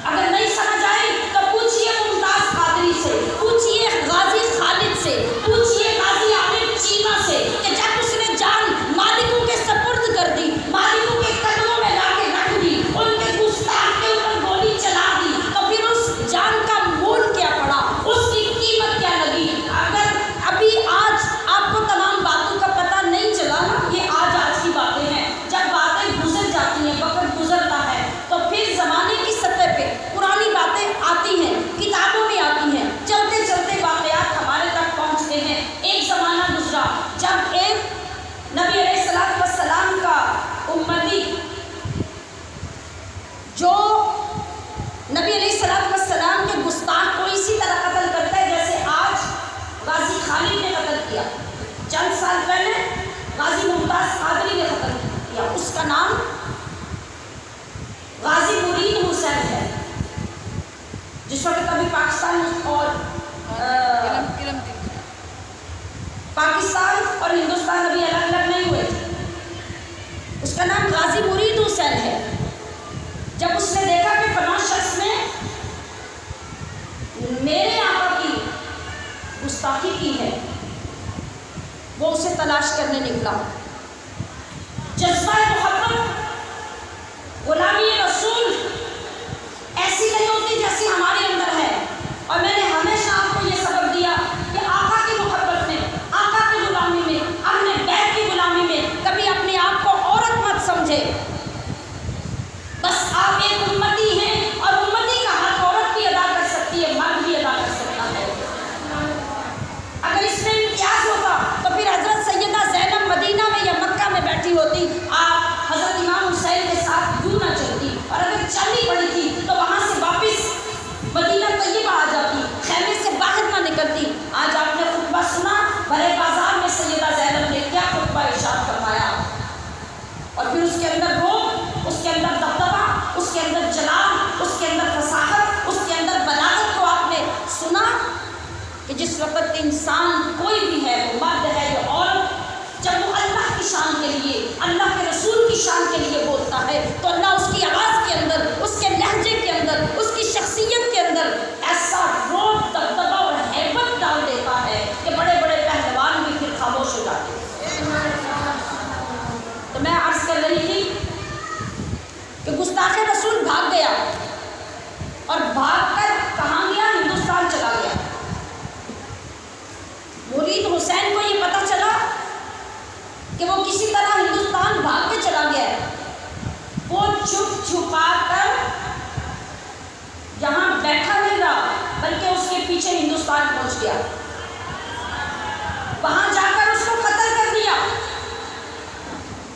اگر نہیں سمجھ آئی تو پوچھئے ممتاز قادری سے، پوچھئے غازی خالد سے، پوچھئے غازی عامر چیمہ سے، کہ جب اس نے جان مالکوں کے سپرد کر دی، مالکوں کے قدموں میں لا کے رکھ دی، ان کے گستاخ کے اوپر گولی چلا دی، تو پھر اس جان کا مول کیا پڑا، اس کی قیمت کیا لگی. اگر ابھی آج آپ کو تمام باتوں کا پتہ نہیں چلا نا، یہ آج کی باتیں ہیں. جب باتیں گزر جاتی ہیں، وقت گزرتا ہے، تو پھر زمانے کی سطح پہ پرانی باتیں آتی ہیں، کتابوں میں آتی ہیں، چلتے چلتے واقعات ہمارے تک پہنچتے ہیں. ایک زمانہ گزرا جب ایک نبی علیہ الصلوۃ والسلام کا امتی، جو نبی علیہ الصلوۃ والسلام کے گستاخ کو اسی طرح قتل کرتا ہے جیسے آج غازی خالد نے قتل کیا. چند سال پہلے غازی ممتاز قادری نے قتل کیا. اس کا نام غازی مرید حسین ہے. جس وقت ابھی پاکستان اور پاکستان اور ہندوستان ابھی الگ الگ نہیں ہوئے تھے، اس کا نام غازی مرید حسین ہے. جب اس نے دیکھا کہ فلاں شخص نے میرے آقا کی گستاخی کی ہے، وہ اسے تلاش کرنے نکلا. جذبہ محبت، غلامی رسول انسان کوئی بھی ہے، وہ مرد ہے یا عورت، جب وہ اللہ کی شان کے لیے، اللہ کے رسول کی شان کے لیے بولتا ہے تو اللہ اس کی آواز کے اندر، اس کے لہجے کے اندر، اس کی شخصیت کے اندر ایسا روب، دبدبہ اور ہیبت ڈال دیتا ہے کہ بڑے بڑے پہلوان بھی پھر خاموش ہو جاتے ہیں۔ تو میں عرض کر رہی تھی کہ گستاخ رسول بھاگ گیا، اور بھاگ کر کہاں گیا؟ ہندوستان چلا گیا۔ مرید حسین کو یہ پتہ چلا کہ وہ کسی طرح ہندوستان بھاگ کے چلا گیا ہے، وہ چھپ چھپا کر یہاں بیٹھا نہیں رہا، بلکہ اس کے پیچھے ہندوستان پہنچ گیا، وہاں جا کر اس کو قتل کر دیا۔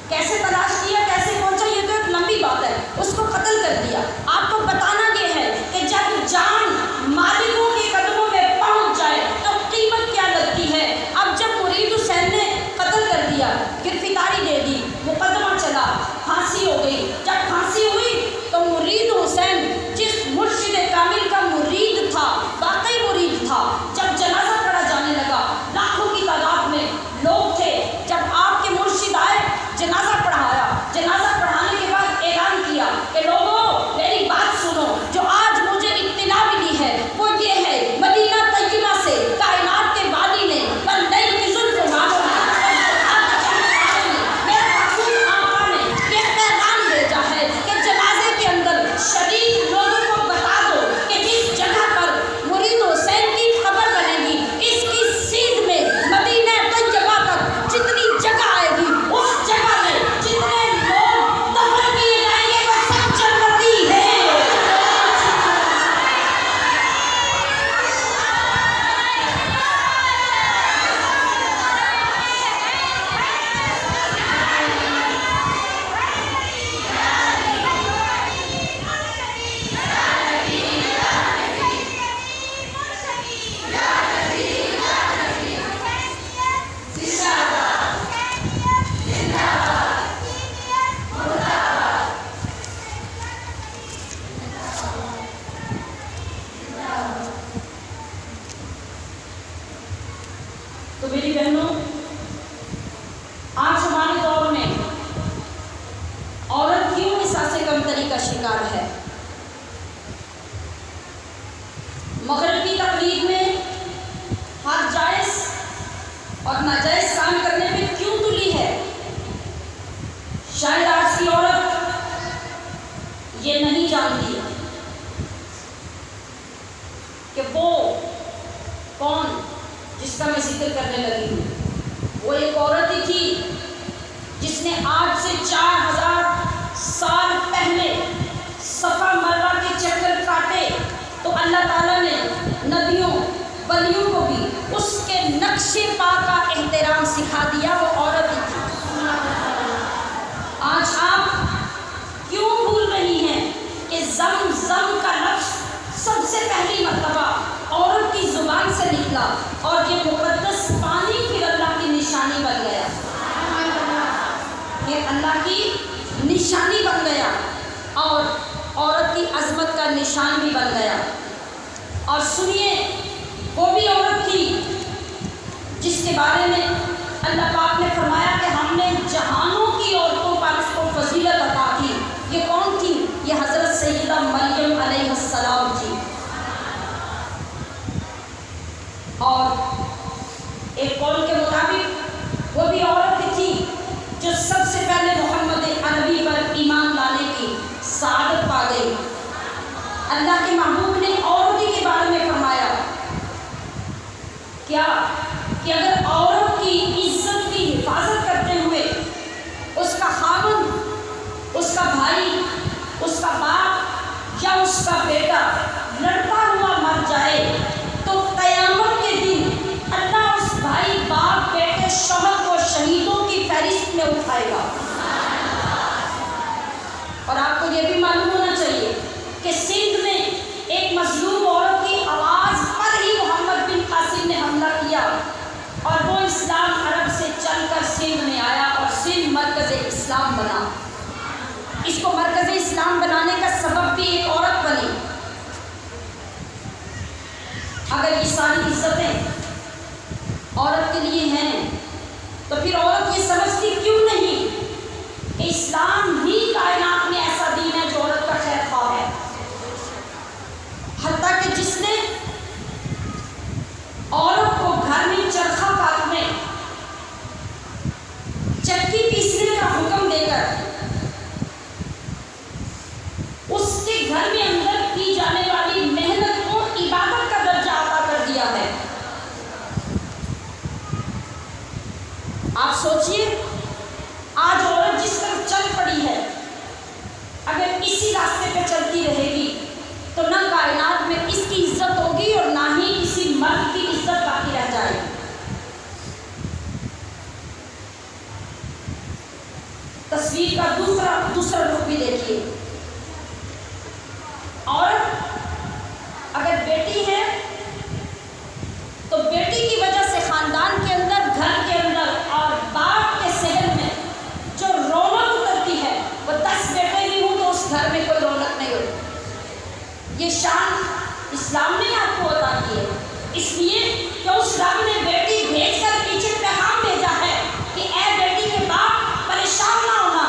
کیسے تلاش کیا، کیسے پہنچا، یہ تو ایک لمبی بات ہے، اس کو قتل کر دیا۔ آپ کو بتانا یہ ہے کہ جب جان مالکوں کے قدموں میں پہنچ جائے تو قیمت کیا لگتی ہے۔ اب جب مرید حسین نے قتل کر دیا، گرفتاری دے دی، مقدمہ چلا، پھانسی ہو گئی۔ جب پھانسی ہوئی تو مرید حسین جس مرشد کامل کا مرید تھا، واقعی مرید تھا، جب جنازہ پڑھا جانے لگا، لاکھوں کی تعداد میں لوگ تھے، جب آپ کے مرشد آئے، جنازہ پڑھایا، جنازہ پڑھانے کے بعد اعلان کیا کہ لوگوں میری بات سنو، جو آج مجھے اطلاع ملی ہے وہ یہ ہے، مدینہ طیبہ سے کائنات کے والی نے بندیل کی زلف مانو میرے محبوب آقا نے یہ پیغام بھیجا ہے کہ جنازے کے اندر شریک لوگوں کو بتا دو کہ جس جگہ پر مرید حسین کی قبر بنے گی، اس کی سیدھ میں مدینہ طیبہ تک جتنی جگہ آئے گی، اس جگہ میں جتنے لوگ دفن کیے جائیں گے وہ سب جنتی ہیں۔ تو میری بہنوں، آج ہمارے دور میں عورت کیوں احساس کمتری کا شکار ہے؟ مغربی تقلید میں ہر جائز اور ناجائز کام کرنے پہ کیوں تلی ہے؟ شاید آج کی عورت یہ نہیں جانتی کہ وہ کون جس کا میں ذکر کرنے لگی ہوں، وہ ایک عورت ہی تھی جس نے آج سے 4000 سال پہلے صفا مروہ کے چکر کاٹے تو اللہ تعالیٰ نے نبیوں ولیوں کو بھی اس کے نقش پا کا احترام سکھا دیا، وہ عورت ہی تھی۔ آج آپ کیوں بھول رہی ہیں کہ زم کا لفظ سب سے پہلی مرتبہ عورت کی زبان سے نکلا اور یہ مقدس پانی پھر اللہ کی نشانی بن گیا، یہ اللہ کی نشانی بن گیا اور عورت کی عظمت کا نشان بھی بن گیا۔ اور سنیے، وہ بھی عورت تھی جس کے بارے میں اللہ پاک نے فرمایا کہ ہم نے جہانوں کی عورتوں پر اس کو فضیلت عطا کی۔ یہ کون تھی؟ یہ حضرت سیدہ مریم علیہ السلام تھی۔ اور ایک قول کے مطابق وہ بھی عورت تھی جو سب سے پہلے محمد عربی پر ایمان لانے کی سعادت پا گئی۔ اللہ کے محبوب نے عورت ہی کے بارے میں فرمایا کیا کہ اگر عورت کی عزت کی حفاظت کرتے ہوئے اس کا خاوند، اس کا بھائی، اس کا باپ یا اس کا بیٹا لڑتا ہوا مر جائے تو قیامت کے دن اللہ اس بھائی، باپ، بیٹے، شوہر کو شہیدوں کی فہرست میں اٹھائے گا۔ اور آپ کو یہ بھی معلوم ہونا چاہیے کہ سندھ میں ایک مظلوم عورت کی آواز پر ہی محمد بن قاسم نے حملہ کیا اور وہ اسلام عرب سے چل کر سندھ میں آیا اور سندھ مرکز اسلام بنا۔ اس کو مرکز اسلام بنانے کا سبب بھی ایک عورت بنی۔ اگر یہ ساری عزتیں کے لیے ہیں، تو پھر عورت یہ سمجھتی کیوں نہیں کہ اسلام ہی کائنات میں ایسا دین ہے جو عورت کا خیر خواہ ہے. حتیٰ کہ جس نے عورت کو گھر میں چرخہ کاٹنے، چکی پیسنے کا حکم دے کر اس کے گھر میں اندر کی جانے والی محنت کو عبادت کا درجہ عطا کر دیا ہے. آپ سوچئے آج عورت جس طرف چل پڑی ہے، اگر اسی راستے پہ چلتی رہے گی تو نہ کائنات میں اس کی عزت ہوگی اور نہ ہی کسی مرد کی عزت باقی رہ جائے گی. تصویر کا دوسرا رخ بھی دیکھیے. عورت اگر بیٹی ہے تو بیٹی کی وجہ سے خاندان کے اندر، گھر کے اندر اور باپ کے صحن میں جو رونق اترتی ہے، وہ 10 بیٹے بھی ہوں تو اس گھر میں کوئی رونق نہیں ہوتی. یہ شان اسلام نے آپ کو عطا کی ہے، اس لیے کہ اس رب نے بیٹی بھیج کر پیچھے پیغام بھیجا ہے کہ اے بیٹی کے باپ پریشان نہ ہونا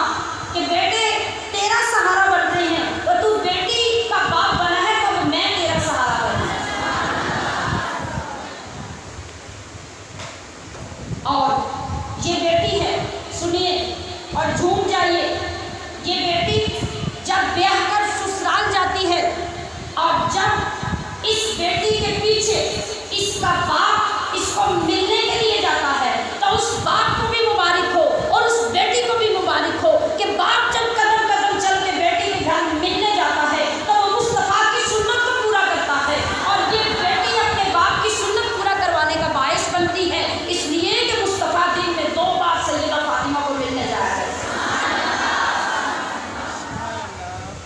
کہ بیٹے تیرا سہارا بن رہے ہیں، اور تو بیٹی کا باپ بنا ہے تو میں تیرا سہارا بنا ہے. اور یہ بیٹی ہے، سنیے اور جھوم جائیے، یہ بیٹی جب بیاہ کر سسرال جاتی ہے اور جب اس بیٹی کے پیچھے اس کا باپ اس کو ملنے کے لیے جاتا ہے تو اس باپ کو بھی مبارک ہو اور اس بیٹی کو بھی مبارک ہو کہ باپ جب قدم قدم چل کے بیٹی کے گھر ملنے جاتا ہے تو وہ مصطفیٰ کی سنت کو پورا کرتا ہے، اور یہ بیٹی اپنے باپ کی سنت پورا کروانے کا باعث بنتی ہے، اس لیے کہ مصطفیٰ دین میں 2 بار سیدہ فاطمہ کو ملنے جایا ہے.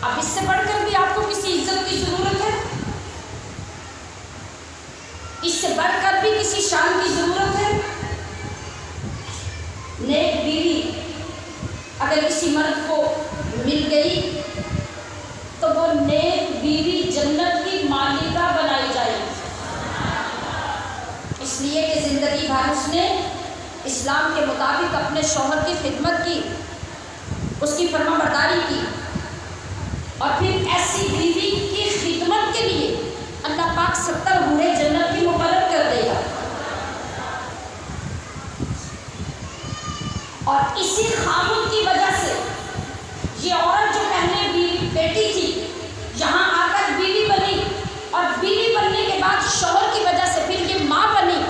اب اس سے بڑھ کر بھی آپ کو کسی عزت کی ضرورت ہے؟ اس سے بڑھ کر بھی کسی شان کی ضرورت ہے؟ نیک بیوی اگر کسی مرد کو مل گئی تو وہ نیک بیوی جنت کی مالکہ بنائی جائے گی، اس لیے کہ زندگی بھر اس نے اسلام کے مطابق اپنے شوہر کی خدمت کی، اس کی فرما برداری کی، اور پھر ایسی بیوی کی خدمت کے لیے اللہ پاک 70 حوریں جنت کی مقرر کر دے گا. اور اسی خامد کی وجہ سے یہ عورت جو پہلے بیٹی تھی یہاں آ کر بیوی بنی، اور بیوی بننے کے بعد شوہر کی وجہ سے پھر یہ ماں بنی،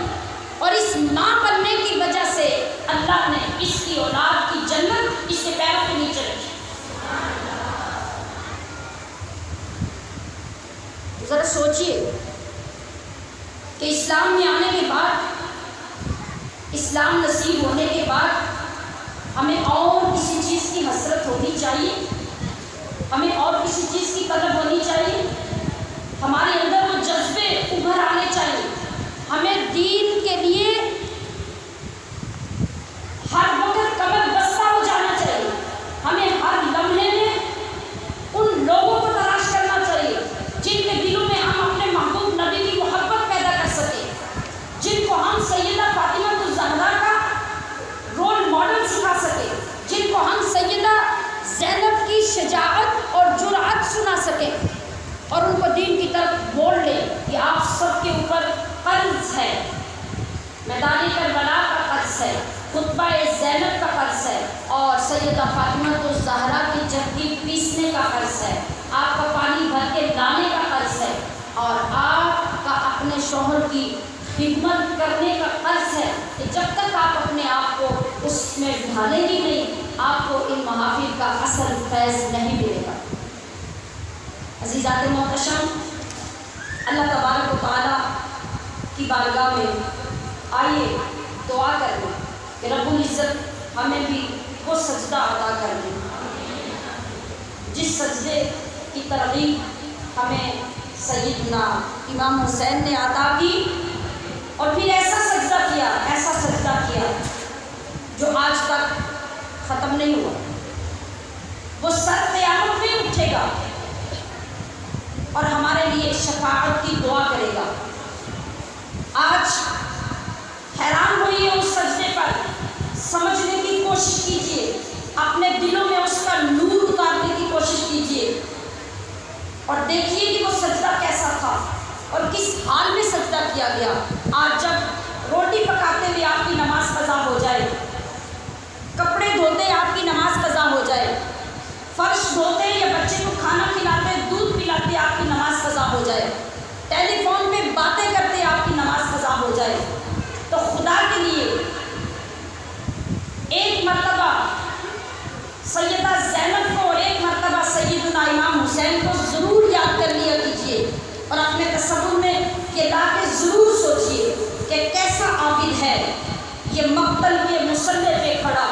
اور اس ماں بننے کی وجہ سے اللہ نے اس کی اولاد کی جنت اس کے پیروں کے نیچے رکھی. ذرا سوچئے کہ اسلام میں آنے کے بعد، اسلام نصیب ہونے کے بعد ہمیں اور کسی چیز کی حسرت ہونی چاہیے، ہمیں اور کسی چیز کی طلب ہونی چاہیے، ہمارے اندر وہ جذبے ابھر آنے چاہیے. ہمیں دین کے لیے ہر وقت کمر بستہ ہو جانا چاہیے، ہمیں ہر لمحے میں ان لوگوں کو تلاش کرنا چاہیے جن کے دلوں میں ہم اپنے محبوب نبی کی محبت پیدا کر سکیں، جن کو ہم سیدہ فاطمہ الزہرا کا رول ماڈل سکھا سکیں، جن کو ہم سیدہ زینب کی شجاعت اور جرأت سنا سکیں، اور ان کو دین کی طرف موڑ لیں کہ آپ سب کے اوپر قرض ہے، میدان کربلا کا قرض ہے، خطبہ زینب کا قرض ہے، اور سیدہ فاطمہ الزہرا کی چکی پیسنے کا قرض ہے، آپ کا پانی بھر کے لانے کا قرض ہے، اور آپ کا اپنے شوہر کی خدمت کرنے کا قرض ہے کہ جب تک آپ اپنے آپ کو اس میں ڈھالیں گی نہیں، آپ کو ان محافل کا اصل فیض نہیں ملے گا. عزیزات محتشم، اللہ تبارک و تعالیٰ کی بارگاہ میں آئیے دعا کریں کہ رب العزت ہمیں بھی وہ سجدہ عطا کر دیں جس سجدے کی ترغیب ہمیں سیدنا امام حسین نے عطا کی، اور پھر ایسا سجدہ کیا جو آج تک ختم نہیں ہوا. وہ سر قیامت میں اٹھے گا اور ہمارے لیے شفاعت کی دعا کرے گا. آج حیران ہو ہوئیے اس سجدے پر، سمجھنے کی کوشش کیجیے، اپنے دلوں میں اس کا نور اتارنے کی کوشش کیجیے اور دیکھیے کہ وہ سجدہ کیسا تھا اور کس حال میں سجدہ کیا گیا۔ آج جب روٹی پکاتے ہوئے آپ کی نماز قضا ہو جائے، کپڑے دھوتے آپ کی نماز قضا ہو جائے، فرش دھوتے یا بچے کو کھانا کھلاتے دودھ پلاتے آپ کی نماز قضا ہو جائے، ٹیلی فون پہ باتیں کرتے آپ کی نماز قضا ہو جائے، تو خدا کے لیے ایک مرتبہ سیدہ زینب کو اور ایک مرتبہ سیدنا امام حسین کو ضرور یاد کر لیا کیجیے اور اپنے تصور میں یہ لا کے ضرور سوچیے کہ کیسا عابد ہے یہ مقتل کے مصلی پہ کھڑا،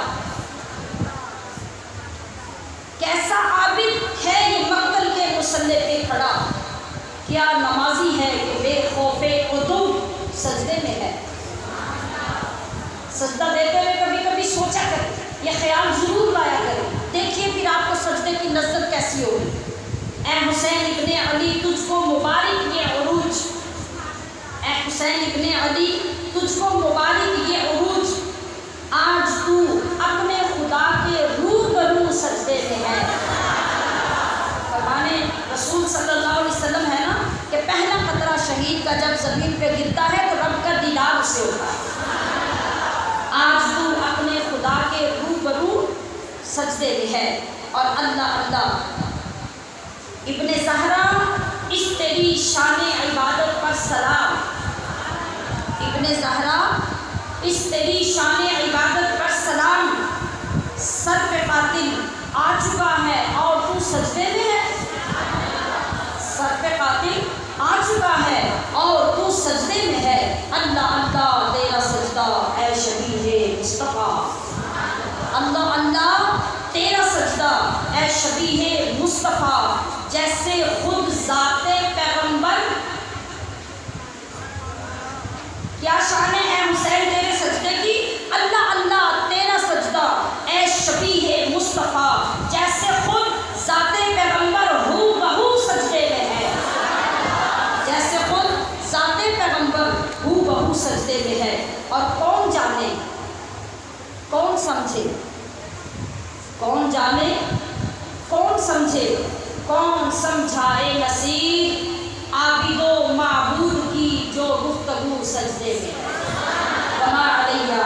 کیسا عابد ہے یہ مقتل کے مصلی پہ کھڑا، کیا نمازی ہے کہ بے خوف عدو سجدے میں ہے۔ سجدہ دیتے ہوئے کبھی کبھی سوچا کریں، یہ خیال ضرور لایا کریں، دیکھیے پھر آپ کو سجدے کی لذت کیسی ہوگی۔ اے حسین ابن علی تجھ کو مبارک یہ عروج، اے حسین ابن علی تجھ کو مبارک یہ عروج، آج تو اپنے خدا کے روبرو سجدے میں ہے۔ فرمانے رسول صلی اللہ علیہ وسلم ہے نا کہ پہلا قطرہ شہید کا جب زمین پہ گرتا ہے تو رب کا دیدار اسے ہوتا ہے۔ آج تو اپنے خدا کے روبرو سجدے میں ہے اور اللہ اللہ ابن زہرا اس تیری شان عبادت پر سلام، ابن زہرا اس تیری شان عبادت پر سلام، سر پہ قاتل آ چکا ہے اور تو سجدے میں ہے، سر پہ قاتل آ چکا ہے اور تو سجدے میں ہے، اللہ اللہ تیرا سجدہ اے شبیہ مصطفیٰ، اللہ اللہ تیرا سجدہ اے شبیہ مصطفیٰ، جیسے خود ذات پیغمبر، کیا شان ہے اے حسین تیرے سجدے کی، اللہ اللہ تیرا سجدہ اے شبیہ مصطفیٰ، جیسے خود ذات پیغمبر ہو بہو سجدے میں ہے، جیسے خود ذات پیغمبر ہو بہو سجدے میں ہے۔ اور کون جانے، کون سمجھے، کون جانے، کون سمجھے، کون سمجھائے نصیب عابد و معبود کی جو گفتگو سجدے میں ہے۔ وما علیہ